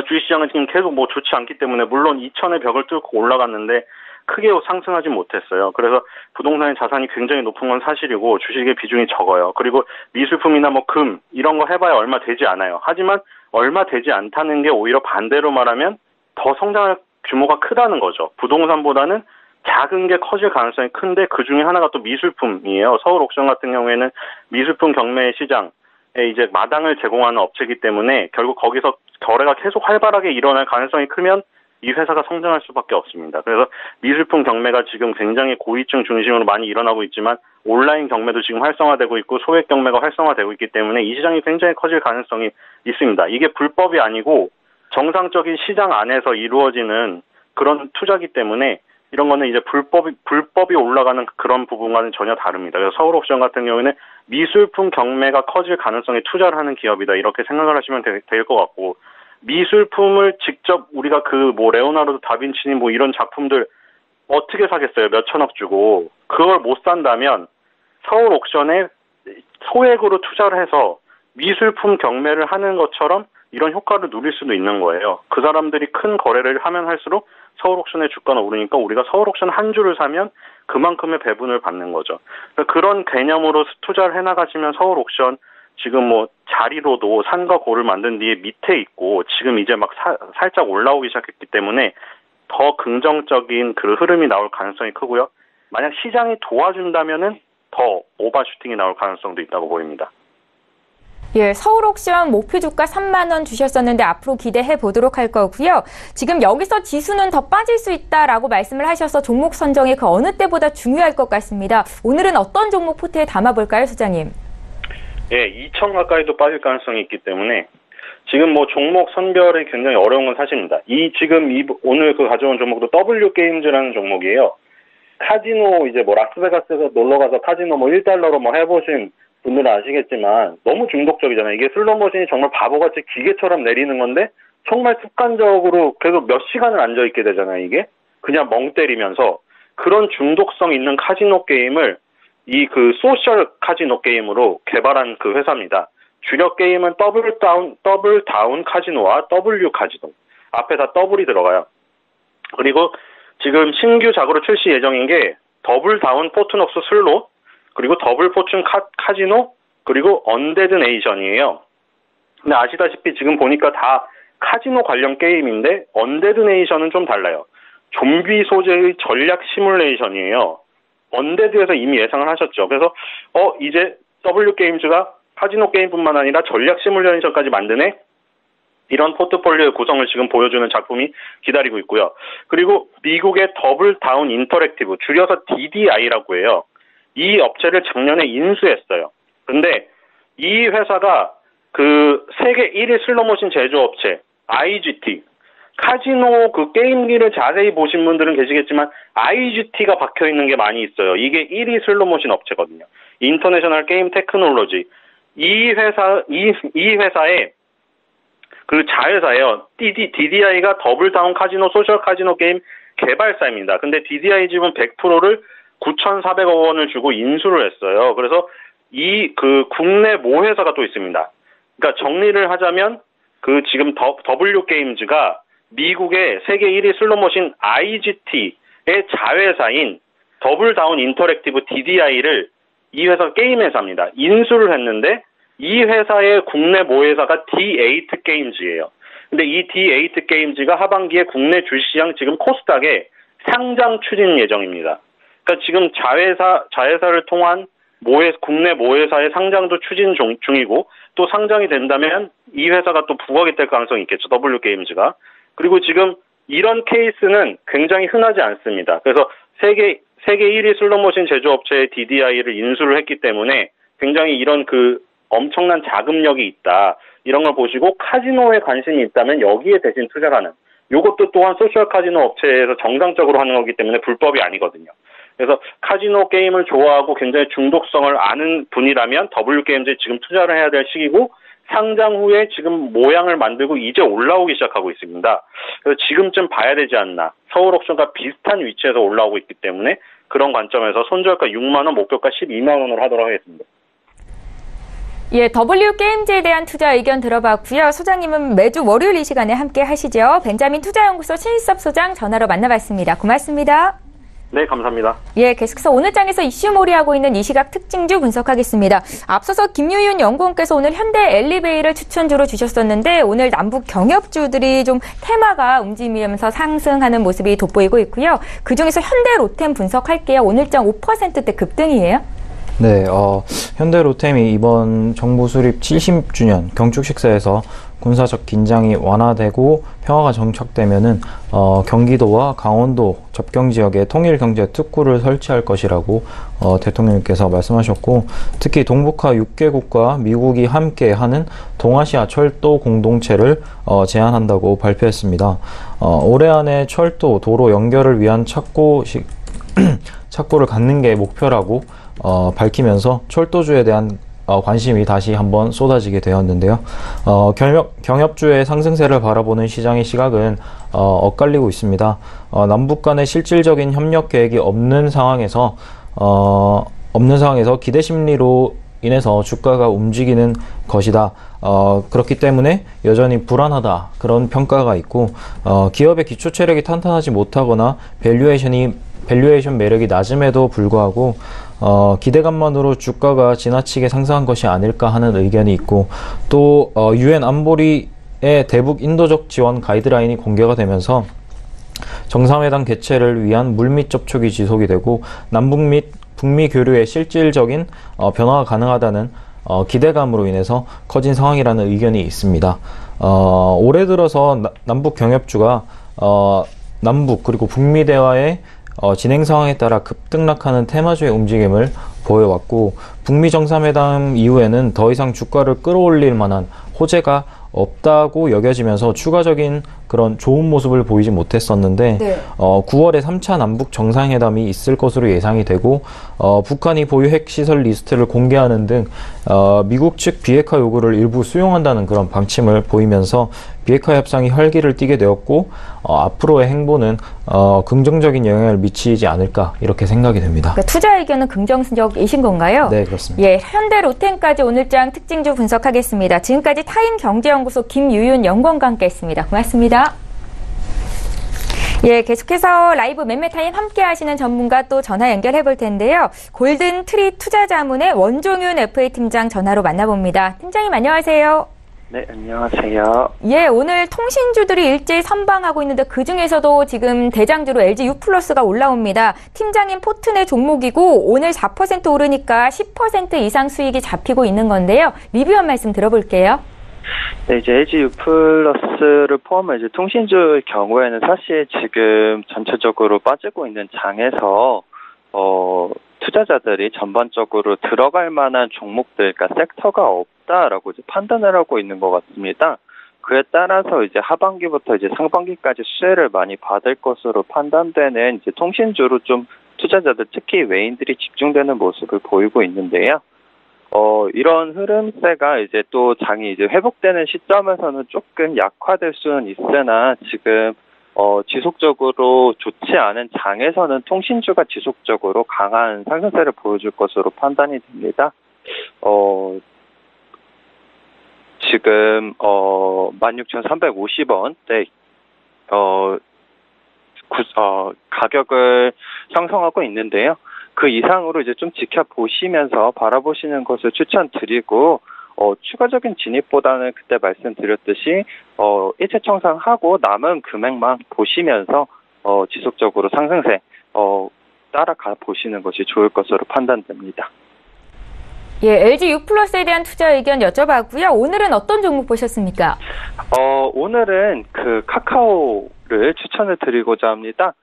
주식시장은 지금 계속 뭐 좋지 않기 때문에 물론 2천의 벽을 뚫고 올라갔는데 크게 상승하지 못했어요. 그래서 부동산의 자산이 굉장히 높은 건 사실이고 주식의 비중이 적어요. 그리고 미술품이나 뭐 금 이런 거 해봐야 얼마 되지 않아요. 하지만 얼마 되지 않다는 게 오히려 반대로 말하면 더 성장할 규모가 크다는 거죠. 부동산보다는 작은 게 커질 가능성이 큰데 그중에 하나가 또 미술품이에요. 서울 옥션 같은 경우에는 미술품 경매 시장에 이제 마당을 제공하는 업체이기 때문에 결국 거기서 거래가 계속 활발하게 일어날 가능성이 크면 이 회사가 성장할 수밖에 없습니다. 그래서 미술품 경매가 지금 굉장히 고위층 중심으로 많이 일어나고 있지만 온라인 경매도 지금 활성화되고 있고 소액 경매가 활성화되고 있기 때문에 이 시장이 굉장히 커질 가능성이 있습니다. 이게 불법이 아니고 정상적인 시장 안에서 이루어지는 그런 투자기 때문에 이런 거는 이제 불법이 올라가는 그런 부분과는 전혀 다릅니다. 그래서 서울 옥션 같은 경우에는 미술품 경매가 커질 가능성에 투자를 하는 기업이다. 이렇게 생각을 하시면 될 것 같고 미술품을 직접 우리가 그 뭐 레오나르도 다빈치니 뭐 이런 작품들 어떻게 사겠어요? 몇 천억 주고. 그걸 못 산다면 서울 옥션에 소액으로 투자를 해서 미술품 경매를 하는 것처럼 이런 효과를 누릴 수도 있는 거예요. 그 사람들이 큰 거래를 하면 할수록 서울 옥션의 주가는 오르니까 우리가 서울 옥션 한 주를 사면 그만큼의 배분을 받는 거죠. 그런 개념으로 투자를 해나가시면 서울 옥션 지금 뭐 자리로도 산과 고를 만든 뒤에 밑에 있고 지금 이제 막 살짝 올라오기 시작했기 때문에 더 긍정적인 그 흐름이 나올 가능성이 크고요. 만약 시장이 도와준다면은 더 오버슈팅이 나올 가능성도 있다고 보입니다. 예, 서울 옥션 목표 주가 3만 원 주셨었는데 앞으로 기대해 보도록 할 거고요. 지금 여기서 지수는 더 빠질 수 있다라고 말씀을 하셔서 종목 선정이 그 어느 때보다 중요할 것 같습니다. 오늘은 어떤 종목 포트에 담아볼까요, 소장님? 예, 2천 가까이도 빠질 가능성이 있기 때문에 지금 뭐 종목 선별이 굉장히 어려운 건 사실입니다. 오늘 가져온 종목도 W 게임즈라는 종목이에요. 카지노 이제 뭐 라스베가스에서 놀러 가서 카지노 뭐 1달러로 뭐 해보신 분들은 아시겠지만 너무 중독적이잖아요. 이게 슬롯머신이 정말 바보같이 기계처럼 내리는 건데 정말 습관적으로 계속 몇 시간을 앉아있게 되잖아요. 이게 그냥 멍 때리면서 그런 중독성 있는 카지노 게임을 이 그 소셜 카지노 게임으로 개발한 그 회사입니다. 주력 게임은 더블 다운 카지노와 W 카지노. 앞에 다 더블이 들어가요. 그리고 지금 신규작으로 출시 예정인 게 더블 다운 포트녹스 슬롯, 그리고 더블 포춘 카지노, 그리고 언데드 네이션이에요. 근데 아시다시피 지금 보니까 다 카지노 관련 게임인데 언데드 네이션은 좀 달라요. 좀비 소재의 전략 시뮬레이션이에요. 언데드에서 이미 예상을 하셨죠. 그래서 이제 W 게임즈가 카지노 게임뿐만 아니라 전략 시뮬레이션까지 만드네? 이런 포트폴리오의 구성을 지금 보여주는 작품이 기다리고 있고요. 그리고 미국의 더블 다운 인터랙티브, 줄여서 DDI라고 해요. 이 업체를 작년에 인수했어요. 근데 이 회사가 그 세계 1위 슬롯머신 제조업체 IGT, 카지노 그 게임기를 자세히 보신 분들은 계시겠지만 IGT가 박혀있는 게 많이 있어요. 이게 1위 슬롯머신 업체거든요. 인터내셔널 게임 테크놀로지. 이 회사의 그 자회사예요. DDI가 더블 다운 카지노, 소셜 카지노 게임 개발사입니다. 근데 DDI 지분 100%를 9,400억 원을 주고 인수를 했어요. 그래서 이 그 국내 모회사가 또 있습니다. 그러니까 정리를 하자면 그 지금 W 게임즈가 미국의 세계 1위 슬롯머신 IGT의 자회사인 더블 다운 인터랙티브 DDI를 이 회사 게임 회사입니다. 인수를 했는데 이 회사의 국내 모회사가 D8 게임즈예요. 근데 이 D8 게임즈가 하반기에 국내 주시장 지금 코스닥에 상장 추진 예정입니다. 그러니까 지금 자회사를 통한 국내 모회사의 상장도 추진 중이고 또 상장이 된다면 이 회사가 또 부각이 될 가능성이 있겠죠. W 게임즈가. 그리고 지금 이런 케이스는 굉장히 흔하지 않습니다. 그래서 세계 1위 슬롯머신 제조업체의 DDI를 인수를 했기 때문에 굉장히 이런 그 엄청난 자금력이 있다. 이런 걸 보시고 카지노에 관심이 있다면 여기에 대신 투자하는. 이것도 또한 소셜 카지노 업체에서 정상적으로 하는 거기 때문에 불법이 아니거든요. 그래서 카지노 게임을 좋아하고 굉장히 중독성을 아는 분이라면 W게임즈에 지금 투자를 해야 될 시기고 상장 후에 지금 모양을 만들고 이제 올라오기 시작하고 있습니다. 그래서 지금쯤 봐야 되지 않나. 서울옥션과 비슷한 위치에서 올라오고 있기 때문에 그런 관점에서 손절가 6만 원, 목표가 12만 원으로 하도록 하겠습니다. 예, W게임즈에 대한 투자 의견 들어봤고요. 소장님은 매주 월요일 이 시간에 함께 하시죠. 벤자민 투자연구소 신일섭 소장 전화로 만나봤습니다. 고맙습니다. 네, 감사합니다. 예, 계속해서 오늘 장에서 이슈몰이하고 있는 이 시각 특징주 분석하겠습니다. 앞서서 김유윤 연구원께서 오늘 현대 엘리베이를 추천주로 주셨었는데 오늘 남북 경협주들이 좀 테마가 움직이면서 상승하는 모습이 돋보이고 있고요. 그중에서 현대 로템 분석할게요. 오늘 장 5%대 급등이에요. 네, 현대로템이 이번 정부 수립 70주년 경축 식사에서 군사적 긴장이 완화되고 평화가 정착되면은 경기도와 강원도 접경 지역에 통일 경제 특구를 설치할 것이라고 대통령님께서 말씀하셨고, 특히 동북아 6개국과 미국이 함께 하는 동아시아 철도 공동체를 제안한다고 발표했습니다. 올해 안에 철도, 도로 연결을 위한 착고를 갖는 게 목표라고 밝히면서 철도주에 대한 관심이 다시 한번 쏟아지게 되었는데요. 경협주의 상승세를 바라보는 시장의 시각은 엇갈리고 있습니다. 남북 간의 실질적인 협력 계획이 없는 상황에서 기대 심리로 인해서 주가가 움직이는 것이다. 그렇기 때문에 여전히 불안하다. 그런 평가가 있고, 기업의 기초 체력이 탄탄하지 못하거나 밸류에이션 매력이 낮음에도 불구하고 기대감만으로 주가가 지나치게 상승한 것이 아닐까 하는 의견이 있고, 또 UN 안보리의 대북 인도적 지원 가이드라인이 공개가 되면서 정상회담 개최를 위한 물밑 접촉이 지속이 되고 남북 및 북미 교류에 실질적인 변화가 가능하다는 기대감으로 인해서 커진 상황이라는 의견이 있습니다. 올해 들어서 남북 경협주가 남북 그리고 북미 대화의 진행 상황에 따라 급등락하는 테마주의 움직임을 보여왔고, 북미 정상회담 이후에는 더 이상 주가를 끌어올릴 만한 호재가 없다고 여겨지면서 추가적인 그런 좋은 모습을 보이지 못했었는데 네. 9월에 3차 남북 정상회담이 있을 것으로 예상이 되고 북한이 보유 핵시설 리스트를 공개하는 등 미국 측 비핵화 요구를 일부 수용한다는 그런 방침을 보이면서 비핵화 협상이 활기를 띠게 되었고 앞으로의 행보는 긍정적인 영향을 미치지 않을까 이렇게 생각이 됩니다. 그러니까 투자 의견은 긍정적이신 건가요? 네, 그렇습니다. 예, 현대 로템까지 오늘장 특징주 분석하겠습니다. 지금까지 타임경제연구소 김유윤 연구원과 함께했습니다. 고맙습니다. 예, 계속해서 라이브 매매타임 함께 하시는 전문가 또 전화 연결해 볼 텐데요. 골든트리 투자자문의 원종윤 FA 팀장 전화로 만나봅니다. 팀장님 안녕하세요. 네, 안녕하세요. 예, 오늘 통신주들이 일제히 선방하고 있는데 그중에서도 지금 대장주로 LG유플러스가 올라옵니다. 팀장님 포트내 종목이고 오늘 4% 오르니까 10% 이상 수익이 잡히고 있는 건데요. 리뷰 한 말씀 들어볼게요. 네, 이제 LG유플러스를 포함한 이제 통신주의 경우에는 사실 지금 전체적으로 빠지고 있는 장에서 투자자들이 전반적으로 들어갈 만한 종목들, 그러니까 섹터가 없다라고 이제 판단을 하고 있는 것 같습니다. 그에 따라서 이제 하반기부터 이제 상반기까지 수혜를 많이 받을 것으로 판단되는 이제 통신주로 좀 투자자들 특히 외인들이 집중되는 모습을 보이고 있는데요. 이런 흐름세가 이제 또 장이 이제 회복되는 시점에서는 조금 약화될 수는 있으나 지금 지속적으로 좋지 않은 장에서는 통신주가 지속적으로 강한 상승세를 보여줄 것으로 판단이 됩니다. 지금 16,350원대 가격을 형성하고 있는데요. 그 이상으로 이제 좀 지켜보시면서 바라보시는 것을 추천드리고 추가적인 진입보다는 그때 말씀드렸듯이 일체 청산하고 남은 금액만 보시면서 지속적으로 상승세 따라가 보시는 것이 좋을 것으로 판단됩니다. 예, LG유플러스에 대한 투자 의견 여쭤봤고요. 오늘은 어떤 종목 보셨습니까? 오늘은 그 카카오를 추천을 드리고자 합니다.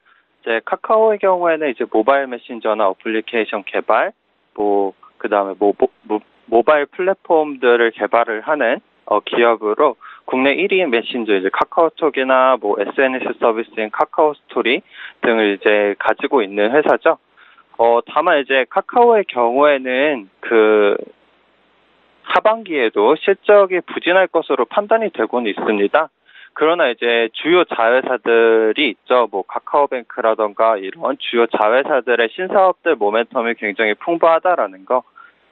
이제 카카오의 경우에는 이제 모바일 메신저나 어플리케이션 개발, 그다음에 모바일 플랫폼들을 개발을 하는 기업으로 국내 1위 메신저 이제 카카오톡이나 SNS 서비스인 카카오 스토리 등을 이제 가지고 있는 회사죠. 다만 이제 카카오의 경우에는 그 하반기에도 실적이 부진할 것으로 판단이 되고는 있습니다. 그러나 이제 주요 자회사들이 있죠. 카카오뱅크라던가 이런 주요 자회사들의 신사업들 모멘텀이 굉장히 풍부하다라는 거.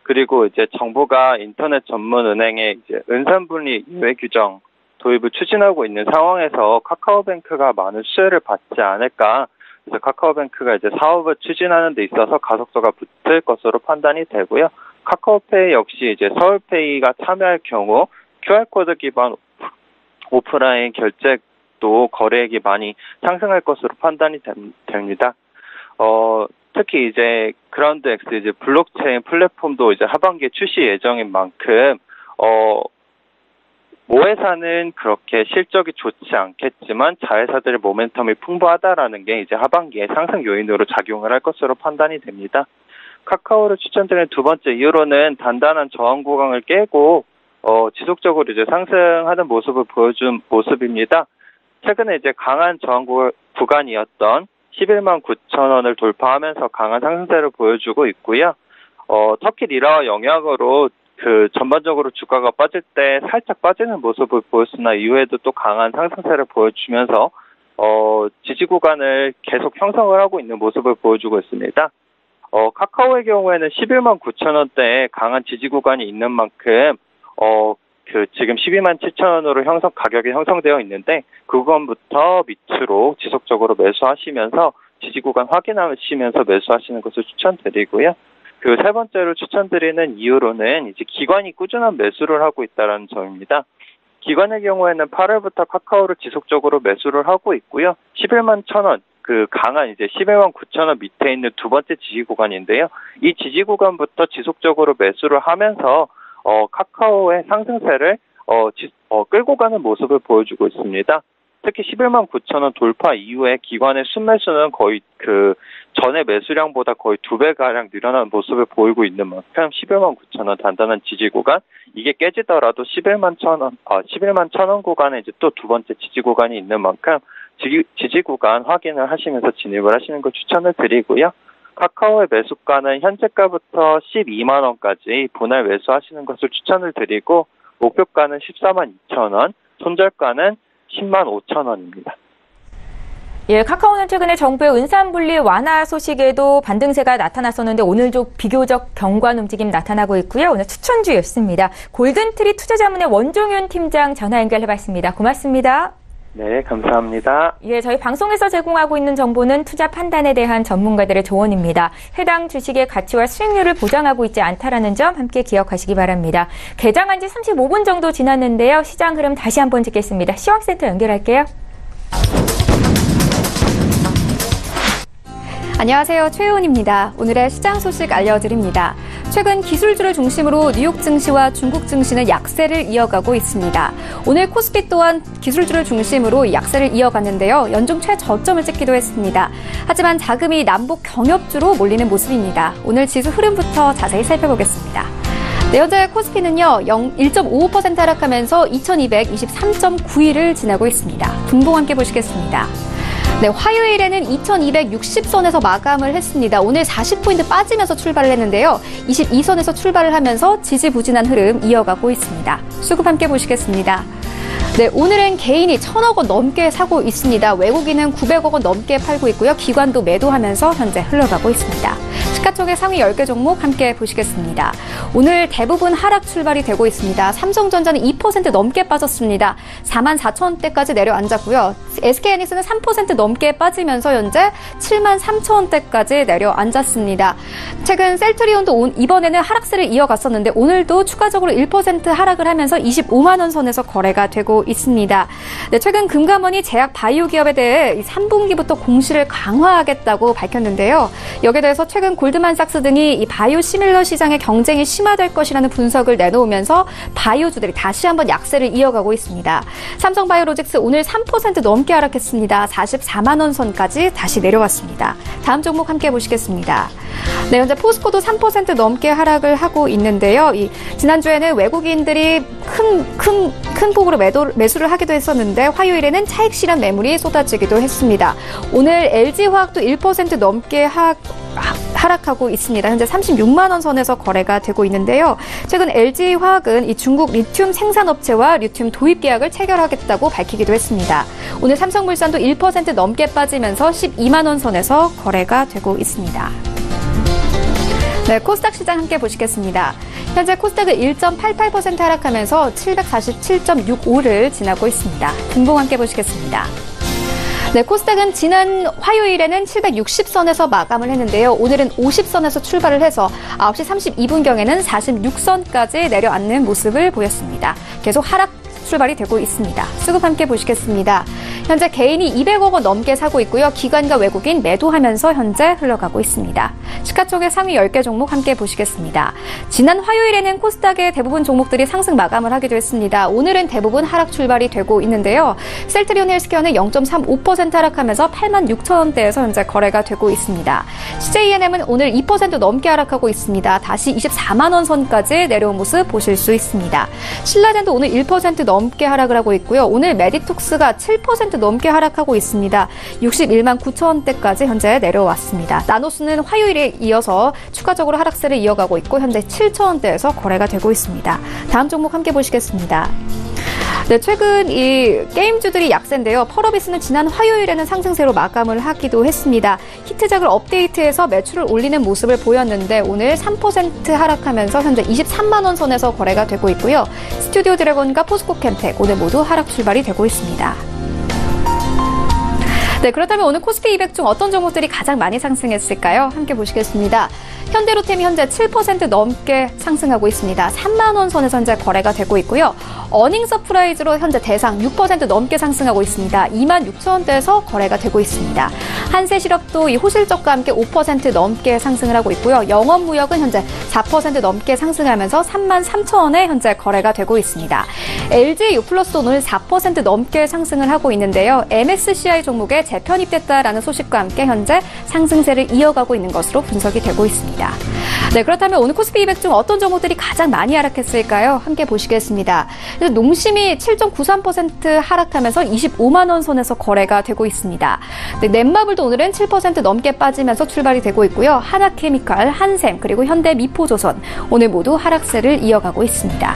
그리고 이제 정부가 인터넷 전문 은행의 이제 은산분리 예외 규정 도입을 추진하고 있는 상황에서 카카오뱅크가 많은 수혜를 받지 않을까. 그래서 카카오뱅크가 이제 사업을 추진하는 데 있어서 가속도가 붙을 것으로 판단이 되고요. 카카오페이 역시 이제 서울페이가 참여할 경우 QR코드 기반 오프라인 결제도 거래액이 많이 상승할 것으로 판단이 됩니다. 특히 이제 그라운드X 이제 블록체인 플랫폼도 이제 하반기에 출시 예정인 만큼 모회사는 그렇게 실적이 좋지 않겠지만 자회사들의 모멘텀이 풍부하다라는 게 이제 하반기에 상승 요인으로 작용을 할 것으로 판단이 됩니다. 카카오를 추천드리는 두 번째 이유로는 단단한 저항 구간을 깨고 지속적으로 이제 상승하는 모습을 보여준 모습입니다. 최근에 이제 강한 저항 구간이었던 11만 9천 원을 돌파하면서 강한 상승세를 보여주고 있고요. 터키 리라와 영향으로 그 전반적으로 주가가 빠질 때 살짝 빠지는 모습을 보였으나 이후에도 또 강한 상승세를 보여주면서 지지 구간을 계속 형성을 하고 있는 모습을 보여주고 있습니다. 카카오의 경우에는 11만 9천 원대에 강한 지지 구간이 있는 만큼 지금 12만 7천 원으로 가격이 형성되어 있는데 그 구간부터 밑으로 지속적으로 매수하시면서 지지 구간 확인하시면서 매수하시는 것을 추천드리고요. 그 세 번째로 추천드리는 이유로는 이제 기관이 꾸준한 매수를 하고 있다는 점입니다. 기관의 경우에는 8월부터 카카오를 지속적으로 매수를 하고 있고요. 11만 1천 원, 그 강한 이제 11만 9천 원 밑에 있는 두 번째 지지 구간인데요. 이 지지 구간부터 지속적으로 매수를 하면서 카카오의 상승세를 끌고 가는 모습을 보여주고 있습니다. 특히 11만 9천 원 돌파 이후에 기관의 순매수는 거의 그 전에 매수량보다 거의 2배가량 늘어난 모습을 보이고 있는 만큼 11만 9천 원 단단한 지지 구간, 이게 깨지더라도 11만 1,000원 구간에 이제 또 두 번째 지지 구간이 있는 만큼 지지 구간 확인을 하시면서 진입을 하시는 걸 추천을 드리고요. 카카오의 매수가는 현재가부터 12만 원까지 분할 매수하시는 것을 추천을 드리고 목표가는 14만 2천 원, 손절가는 10만 5천 원입니다. 예, 카카오는 최근에 정부의 은산분리 완화 소식에도 반등세가 나타났었는데 오늘도 비교적 견고한 움직임 나타나고 있고요. 오늘 추천주였습니다. 골든트리 투자자문의 원종윤 팀장 전화 연결해봤습니다. 고맙습니다. 네, 감사합니다. 예, 저희 방송에서 제공하고 있는 정보는 투자 판단에 대한 전문가들의 조언입니다. 해당 주식의 가치와 수익률을 보장하고 있지 않다라는 점 함께 기억하시기 바랍니다. 개장한 지 35분 정도 지났는데요. 시장 흐름 다시 한번 짚겠습니다. 시황센터 연결할게요. 안녕하세요. 최혜원입니다. 오늘의 시장 소식 알려드립니다. 최근 기술주를 중심으로 뉴욕 증시와 중국 증시는 약세를 이어가고 있습니다. 오늘 코스피 또한 기술주를 중심으로 약세를 이어갔는데요. 연중 최저점을 찍기도 했습니다. 하지만 자금이 남북 경협주로 몰리는 모습입니다. 오늘 지수 흐름부터 자세히 살펴보겠습니다. 네, 현재 코스피는요, 1.55% 하락하면서 2223.9일을 지나고 있습니다. 분봉 함께 보시겠습니다. 네, 화요일에는 2260선에서 마감을 했습니다. 오늘 40포인트 빠지면서 출발을 했는데요. 22선에서 출발을 하면서 지지부진한 흐름 이어가고 있습니다. 수급 함께 보시겠습니다. 네, 오늘은 개인이 1,000억 원 넘게 사고 있습니다. 외국인은 900억 원 넘게 팔고 있고요. 기관도 매도하면서 현재 흘러가고 있습니다. 시가총액 상위 10개 종목 함께 보시겠습니다. 오늘 대부분 하락 출발이 되고 있습니다. 삼성전자는 2% 넘게 빠졌습니다. 44,000원대까지 내려앉았고요. SK하이닉스는 3% 넘게 빠지면서 현재 73,000원대까지 내려앉았습니다. 최근 셀트리온도 이번에는 하락세를 이어갔었는데 오늘도 추가적으로 1% 하락을 하면서 25만 원 선에서 거래가 되고 있습니다. 네, 최근 금감원이 제약 바이오 기업에 대해 3분기부터 공시를 강화하겠다고 밝혔는데요. 여기에 대해서 최근 골드만삭스 등이 이 바이오 시밀러 시장의 경쟁이 심화될 것이라는 분석을 내놓으면서 바이오주들이 다시 한번 약세를 이어가고 있습니다. 삼성바이오로직스 오늘 3% 넘게 하락했습니다. 44만 원 선까지 다시 내려왔습니다. 다음 종목 함께 보시겠습니다. 네, 현재 포스코도 3% 넘게 하락을 하고 있는데요. 지난주에는 외국인들이 큰 폭으로 매수를 하기도 했었는데 화요일에는 차익 실현 매물이 쏟아지기도 했습니다. 오늘 LG화학도 1% 넘게 하락하고 있습니다. 현재 36만 원 선에서 거래가 되고 있는데요. 최근 LG화학은 이 중국 리튬 생산업체와 리튬 도입 계약을 체결하겠다고 밝히기도 했습니다. 오늘 삼성물산도 1% 넘게 빠지면서 12만 원 선에서 거래가 되고 있습니다. 네, 코스닥 시장 함께 보시겠습니다. 현재 코스닥은 1.88% 하락하면서 747.65를 지나고 있습니다. 분봉 함께 보시겠습니다. 네, 코스닥은 지난 화요일에는 760선에서 마감을 했는데요. 오늘은 50선에서 출발을 해서 9시 32분경에는 46선까지 내려앉는 모습을 보였습니다. 계속 하락 출발이 되고 있습니다. 수급 함께 보시겠습니다. 현재 개인이 200억 원 넘게 사고 있고요. 기관과 외국인 매도하면서 현재 흘러가고 있습니다. 시가총액 상위 10개 종목 함께 보시겠습니다. 지난 화요일에는 코스닥의 대부분 종목들이 상승 마감을 하기도 했습니다. 오늘은 대부분 하락 출발이 되고 있는데요. 셀트리온 헬스케어는 0.35% 하락하면서 86,000원대에서 현재 거래가 되고 있습니다. CJENM은 오늘 2% 넘게 하락하고 있습니다. 다시 24만 원 선까지 내려온 모습 보실 수 있습니다. 신라젠도 오늘 1% 넘게 하락을 하고 있고요. 오늘 메디톡스가 7% 넘게 하락하고 있습니다. 61만 9천원대까지 현재 내려왔습니다. 나노스는 화요일에 이어서 추가적으로 하락세를 이어가고 있고 현재 7천원대에서 거래가 되고 있습니다. 다음 종목 함께 보시겠습니다. 네, 최근 이 게임주들이 약세인데요. 펄어비스는 지난 화요일에는 상승세로 마감을 하기도 했습니다. 히트작을 업데이트해서 매출을 올리는 모습을 보였는데 오늘 3% 하락하면서 현재 23만 원 선에서 거래가 되고 있고요. 스튜디오 드래곤과 포스코 캠텍 오늘 모두 하락 출발이 되고 있습니다. 네, 그렇다면 오늘 코스피 200 중 어떤 종목들이 가장 많이 상승했을까요? 함께 보시겠습니다. 현대로템이 현재 7% 넘게 상승하고 있습니다. 3만 원 선에서 현재 거래가 되고 있고요. 어닝 서프라이즈로 현재 대상 6% 넘게 상승하고 있습니다. 2만 6천원대에서 거래가 되고 있습니다. 한세실업도 이 호실적과 함께 5% 넘게 상승을 하고 있고요. 영업무역은 현재 4% 넘게 상승하면서 3만 3천원에 현재 거래가 되고 있습니다. LG U+도 오늘 4% 넘게 상승을 하고 있는데요. MSCI 종목의 재편입됐다라는 소식과 함께 현재 상승세를 이어가고 있는 것으로 분석이 되고 있습니다. 네, 그렇다면 오늘 코스피 200 중 어떤 종목들이 가장 많이 하락했을까요? 함께 보시겠습니다. 농심이 7.93% 하락하면서 25만 원 선에서 거래가 되고 있습니다. 네, 넷마블도 오늘은 7% 넘게 빠지면서 출발이 되고 있고요. 하나케미칼, 한샘, 그리고 현대미포조선 오늘 모두 하락세를 이어가고 있습니다.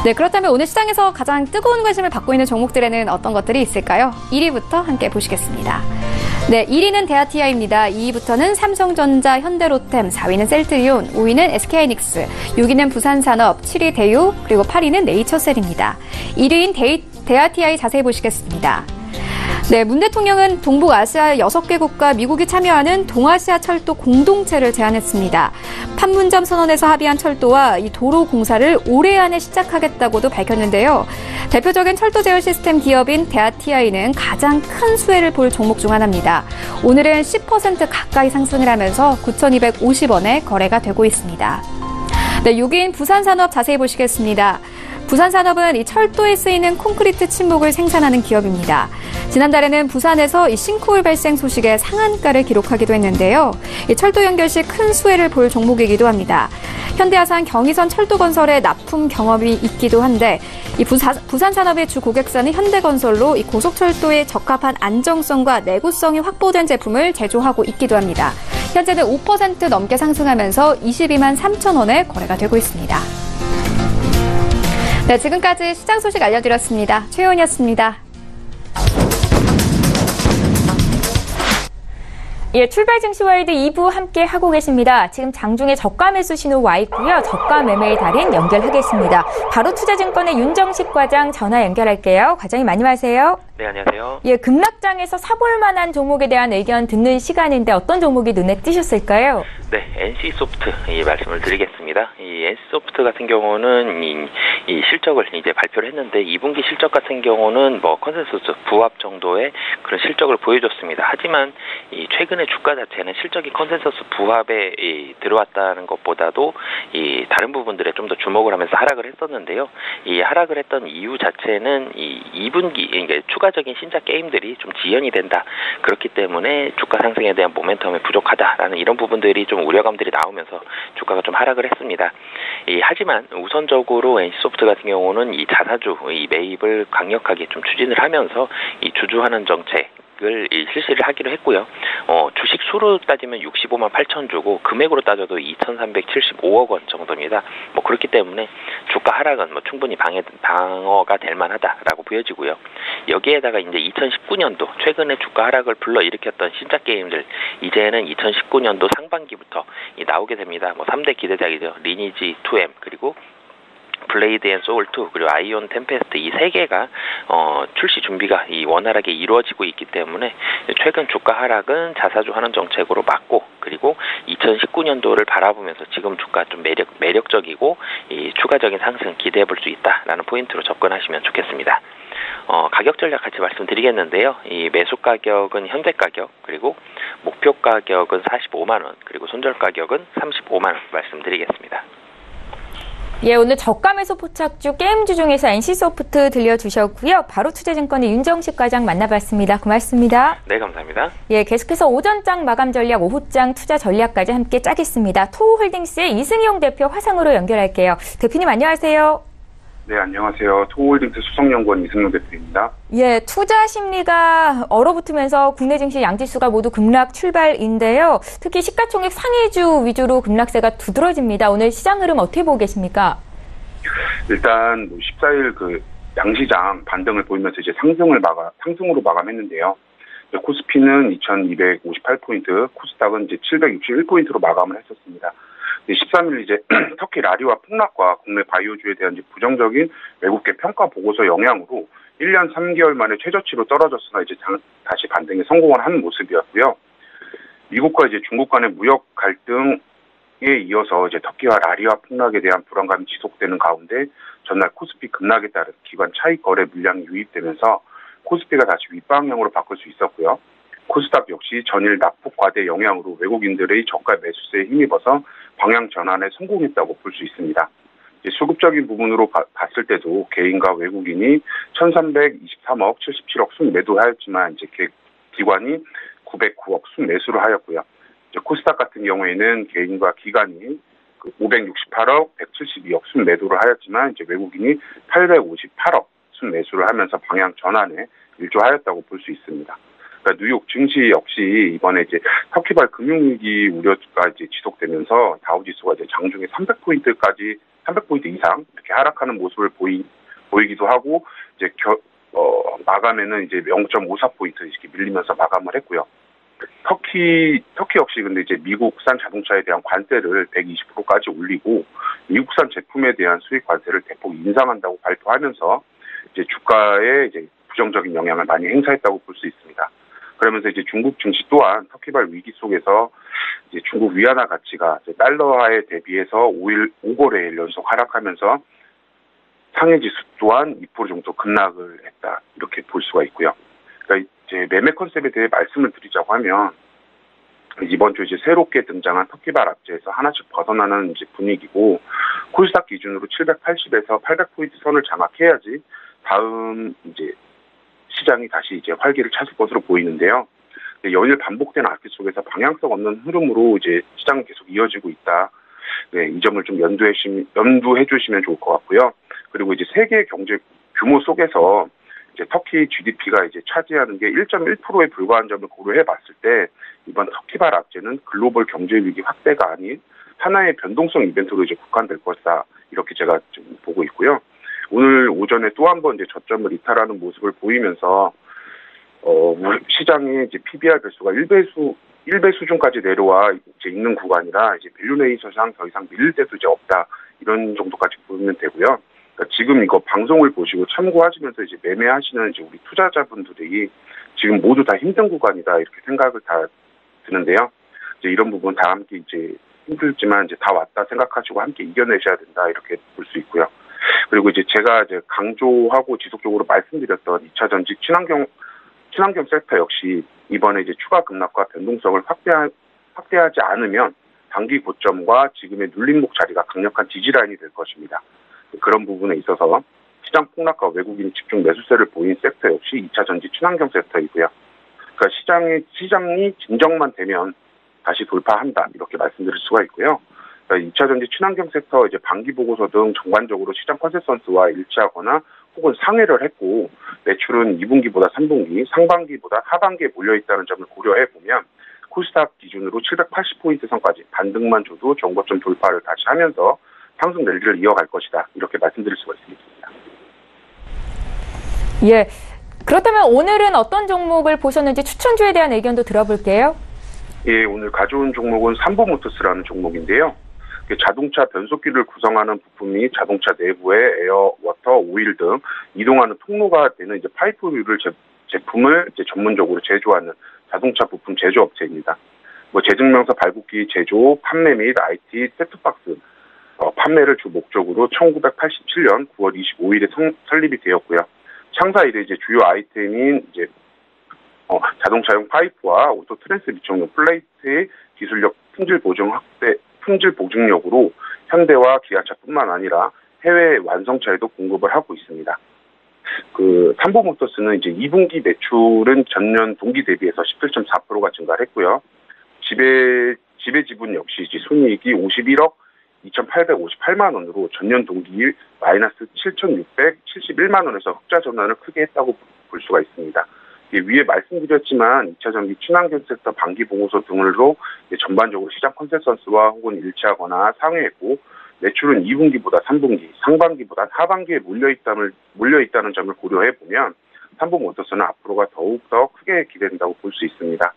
네, 그렇다면 오늘 시장에서 가장 뜨거운 관심을 받고 있는 종목들에는 어떤 것들이 있을까요? 1위부터 함께 보시겠습니다. 네, 1위는 대아티아입니다. 2위부터는 삼성전자, 현대로템, 4위는 셀트리온, 5위는 SK하이닉스, 6위는 부산산업, 7위 대유, 그리고 8위는 네이처셀입니다. 1위인 대아티아이 자세히 보시겠습니다. 네, 문 대통령은 동북아시아 6개국과 미국이 참여하는 동아시아 철도 공동체를 제안했습니다. 판문점 선언에서 합의한 철도와 이 도로 공사를 올해 안에 시작하겠다고도 밝혔는데요. 대표적인 철도 제어 시스템 기업인 대아티아이는 가장 큰 수혜를 볼 종목 중 하나입니다. 오늘은 10% 가까이 상승을 하면서 9,250원에 거래가 되고 있습니다. 네, 6위인 부산산업 자세히 보시겠습니다. 부산산업은 이 철도에 쓰이는 콘크리트 침목을 생산하는 기업입니다. 지난달에는 부산에서 이 싱크홀 발생 소식에 상한가를 기록하기도 했는데요. 이 철도 연결 시 큰 수혜를 볼 종목이기도 합니다. 현대아산 경의선 철도 건설에 납품 경험이 있기도 한데 이 부산산업의 주 고객사는 현대건설로 이 고속철도에 적합한 안정성과 내구성이 확보된 제품을 제조하고 있기도 합니다. 현재는 5% 넘게 상승하면서 22만 3천 원에 거래가 되고 있습니다. 네, 지금까지 시장 소식 알려드렸습니다. 최혜원이었습니다. 예, 출발 증시와이드 2부 함께 하고 계십니다. 지금 장중에 저가 매수 신호 와 있고요. 저가 매매의 달인 연결하겠습니다. 바로 투자증권의 윤정식 과장 전화 연결할게요. 과장님 안녕하세요. 네, 안녕하세요. 예, 급락장에서 사볼 만한 종목에 대한 의견 듣는 시간인데 어떤 종목이 눈에 띄셨을까요? 네, NC소프트 말씀을 드리겠습니다. 이 NC소프트 같은 경우는 이 실적을 이제 발표를 했는데 2분기 실적 같은 경우는 뭐 컨센서스 부합 정도의 그런 실적을 보여줬습니다. 하지만 이 최근에 주가 자체는 실적이 컨센서스 부합에 들어왔다는 것보다도 이 다른 부분들에 좀 더 주목을 하면서 하락을 했었는데요. 이 하락을 했던 이유 자체는 이 2분기 그러니까 추가적인 신작 게임들이 좀 지연이 된다. 그렇기 때문에 주가 상승에 대한 모멘텀이 부족하다라는 이런 부분들이 좀 우려감들이 나오면서 주가가 좀 하락을 했습니다. 하지만 우선적으로 NC소프트 같은 경우는 이 자사주 이 매입을 강력하게 좀 추진을 하면서 이 주주환원 정책을 실시를 하기로 했고요. 주식 수로 따지면 65만 8천 주고 금액으로 따져도 2,375억 원 정도입니다. 뭐 그렇기 때문에 주가 하락은 뭐 충분히 방어가 될 만하다라고 보여지고요. 여기에다가 이제 2019년도 최근에 주가 하락을 불러일으켰던 신작 게임들 이제는 2019년도 상반기부터 나오게 됩니다. 뭐 3대 기대작이죠. 리니지 2M 그리고 블레이드 앤 소울 2 그리고 아이온 템페스트 이 세 개가 출시 준비가 원활하게 이루어지고 있기 때문에 최근 주가 하락은 자사주 환원 정책으로 막고 그리고 2019년도를 바라보면서 지금 주가 좀 매력적이고 이 추가적인 상승 기대해 볼 수 있다라는 포인트로 접근하시면 좋겠습니다. 가격 전략 같이 말씀드리겠는데요. 이 매수 가격은 현재 가격 그리고 목표 가격은 45만 원 그리고 손절 가격은 35만 원 말씀드리겠습니다. 예, 오늘 저가 매수 포착주 게임주 중에서 NC소프트 들려주셨고요. 바로 투자증권의 윤정식 과장 만나봤습니다. 고맙습니다. 네, 감사합니다. 예, 계속해서 오전장 마감 전략, 오후장 투자 전략까지 함께 짜겠습니다. 토우홀딩스의 이승용 대표 화상으로 연결할게요. 대표님 안녕하세요. 네, 안녕하세요. 토우홀딩스 수석연구원 이승용 대표입니다. 예, 투자 심리가 얼어붙으면서 국내 증시 양지수가 모두 급락 출발인데요. 특히 시가총액 상위주 위주로 급락세가 두드러집니다. 오늘 시장 흐름 어떻게 보고 계십니까? 일단 14일 그 양시장 반등을 보이면서 이제 상승으로 마감했는데요. 코스피는 2,258포인트, 코스닥은 이제 761포인트로 마감을 했었습니다. 13일 이제 터키 라리와 폭락과 국내 바이오주에 대한 이제 부정적인 외국계 평가 보고서 영향으로 1년 3개월 만에 최저치로 떨어졌으나 이제 다시 반등에 성공을 한 모습이었고요. 미국과 이제 중국 간의 무역 갈등에 이어서 이제 터키와 라리와 폭락에 대한 불안감이 지속되는 가운데 전날 코스피 급락에 따른 기관 차익 거래 물량이 유입되면서 코스피가 다시 윗방향으로 바꿀 수 있었고요. 코스닥 역시 전일 낙폭 과대 영향으로 외국인들의 저가 매수세에 힘입어서 방향 전환에 성공했다고 볼 수 있습니다. 수급적인 부분으로 봤을 때도 개인과 외국인이 1,323억 77억 순 매도하였지만 이제 기관이 909억 순매수를 하였고요. 코스닥 같은 경우에는 개인과 기관이 568억, 172억 순매도를 하였지만 이제 외국인이 858억 순매수를 하면서 방향 전환에 일조하였다고 볼 수 있습니다. 그러니까 뉴욕 증시 역시 이번에 이제 터키발 금융위기 우려가 이제 지속되면서 다우지수가 이제 장중에 300포인트 이상 이렇게 하락하는 모습을 보이기도 하고 이제 마감에는 이제 0.54포인트 이렇게 밀리면서 마감을 했고요. 터키 역시 근데 이제 미국산 자동차에 대한 관세를 120%까지 올리고 미국산 제품에 대한 수입 관세를 대폭 인상한다고 발표하면서 이제 주가에 이제 부정적인 영향을 많이 행사했다고 볼 수 있습니다. 그러면서 이제 중국 증시 또한 터키발 위기 속에서 이제 중국 위안화 가치가 이제 달러화에 대비해서 5거래일 연속 하락하면서 상해 지수 또한 2% 정도 급락을 했다 이렇게 볼 수가 있고요. 그러니까 이제 매매 컨셉에 대해 말씀을 드리자고 하면 이번 주 이제 새롭게 등장한 터키발 악재에서 하나씩 벗어나는 이제 분위기고 코스닥 기준으로 780에서 800포인트 선을 장악해야지 다음 이제 시장이 다시 이제 활기를 찾을 것으로 보이는데요. 연일 반복된 악재 속에서 방향성 없는 흐름으로 이제 시장은 계속 이어지고 있다. 네, 이 점을 좀 염두해 주시면 좋을 것 같고요. 그리고 이제 세계 경제 규모 속에서 이제 터키 GDP가 이제 차지하는 게 1.1%에 불과한 점을 고려해 봤을 때 이번 터키발 악재는 글로벌 경제 위기 확대가 아닌 하나의 변동성 이벤트로 이제 국한될 것이다. 이렇게 제가 좀 보고 있고요. 오늘 오전에 또 한 번 이제 저점을 이탈하는 모습을 보이면서 시장의 이제 PBR 배수가 1배 수준까지 내려와 이제 있는 구간이라 이제 밸류레이션상 더 이상 밀릴 때도 이제 없다 이런 정도까지 보면 되고요. 그러니까 지금 이거 방송을 보시고 참고하시면서 이제 매매하시는 이제 우리 투자자분들이 지금 모두 다 힘든 구간이다 이렇게 생각을 다 드는데요. 이제 이런 부분 다 함께 이제 힘들지만 이제 다 왔다 생각하시고 함께 이겨내셔야 된다 이렇게 볼 수 있고요. 그리고 이제 제가 이제 강조하고 지속적으로 말씀드렸던 2차 전지 친환경 섹터 역시 이번에 이제 추가 급락과 변동성을 확대하지 않으면 단기 고점과 지금의 눌림목 자리가 강력한 지지라인이 될 것입니다. 그런 부분에 있어서 시장 폭락과 외국인 집중 매수세를 보인 섹터 역시 2차 전지 친환경 섹터이고요. 그러니까 시장이 진정만 되면 다시 돌파한다 이렇게 말씀드릴 수가 있고요. 2차 전지 친환경 섹터 이제 반기 보고서 등 전반적으로 시장 컨센서스와 일치하거나 혹은 상회를 했고 매출은 2분기보다 3분기, 상반기보다 하반기에 몰려 있다는 점을 고려해 보면 코스닥 기준으로 780포인트 선까지 반등만 줘도 정고점 돌파를 다시 하면서 상승 랠리를 이어갈 것이다 이렇게 말씀드릴 수가 있습니다. 예. 그렇다면 오늘은 어떤 종목을 보셨는지 추천주에 대한 의견도 들어볼게요. 예, 오늘 가져온 종목은 삼보모터스라는 종목인데요. 자동차 변속기를 구성하는 부품이 자동차 내부에 에어, 워터, 오일 등 이동하는 통로가 되는 이제 파이프류를 제품을 이제 전문적으로 제조하는 자동차 부품 제조업체입니다. 제증명서 발급기 제조, 판매 및 IT 셋톱박스 판매를 주 목적으로 1987년 9월 25일에 설립이 되었고요. 창사 이래 이제 주요 아이템인 이제 자동차용 파이프와 오토 트랜스미션용 플레이트의 기술력 품질 보증력으로 현대와 기아차뿐만 아니라 해외 완성차에도 공급을 하고 있습니다. 삼보모터스는 이제 2분기 매출은 전년 동기 대비해서 17.4%가 증가했고요. 지배 지분 역시 이제 손익이 51억 2,858만 원으로 전년 동기 마이너스 7,671만 원에서 흑자 전환을 크게 했다고 볼 수가 있습니다. 위에 말씀드렸지만 2차 전기 친환경 섹터 반기 보고서 등으로 전반적으로 시장 컨센서스와 혹은 일치하거나 상회했고 매출은 2분기보다 3분기, 상반기보다 하반기에 몰려있다는 점을 고려해 보면 삼보모터스는 앞으로가 더욱더 크게 기대된다고 볼 수 있습니다.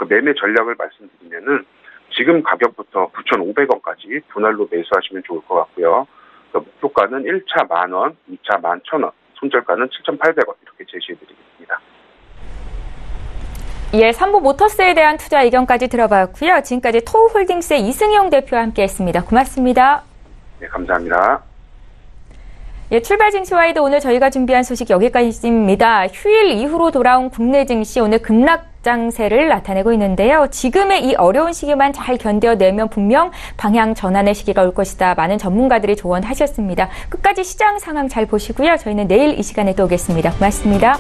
매매 전략을 말씀드리면은 지금 가격부터 9,500원까지 분할로 매수하시면 좋을 것 같고요. 목표가는 1차 10,000원, 2차 11,000원, 손절가는 7,800원 이렇게 제시해드리겠습니다. 예, 삼보모터스에 대한 투자 의견까지 들어봤고요. 지금까지 토우홀딩스의 이승용 대표와 함께했습니다. 고맙습니다. 네, 감사합니다. 예, 출발 증시와이드 오늘 저희가 준비한 소식 여기까지입니다. 휴일 이후로 돌아온 국내 증시 오늘 급락장세를 나타내고 있는데요. 지금의 이 어려운 시기만 잘 견뎌내면 분명 방향 전환의 시기가 올 것이다. 많은 전문가들이 조언하셨습니다. 끝까지 시장 상황 잘 보시고요. 저희는 내일 이 시간에 또 오겠습니다. 고맙습니다.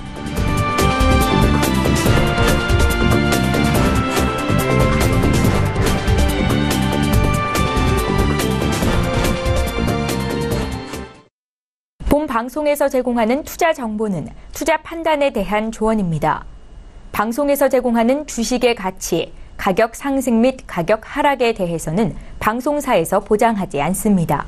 방송에서 제공하는 투자 정보는 투자 판단에 대한 조언입니다. 방송에서 제공하는 주식의 가치, 가격 상승 및 가격 하락에 대해서는 방송사에서 보장하지 않습니다.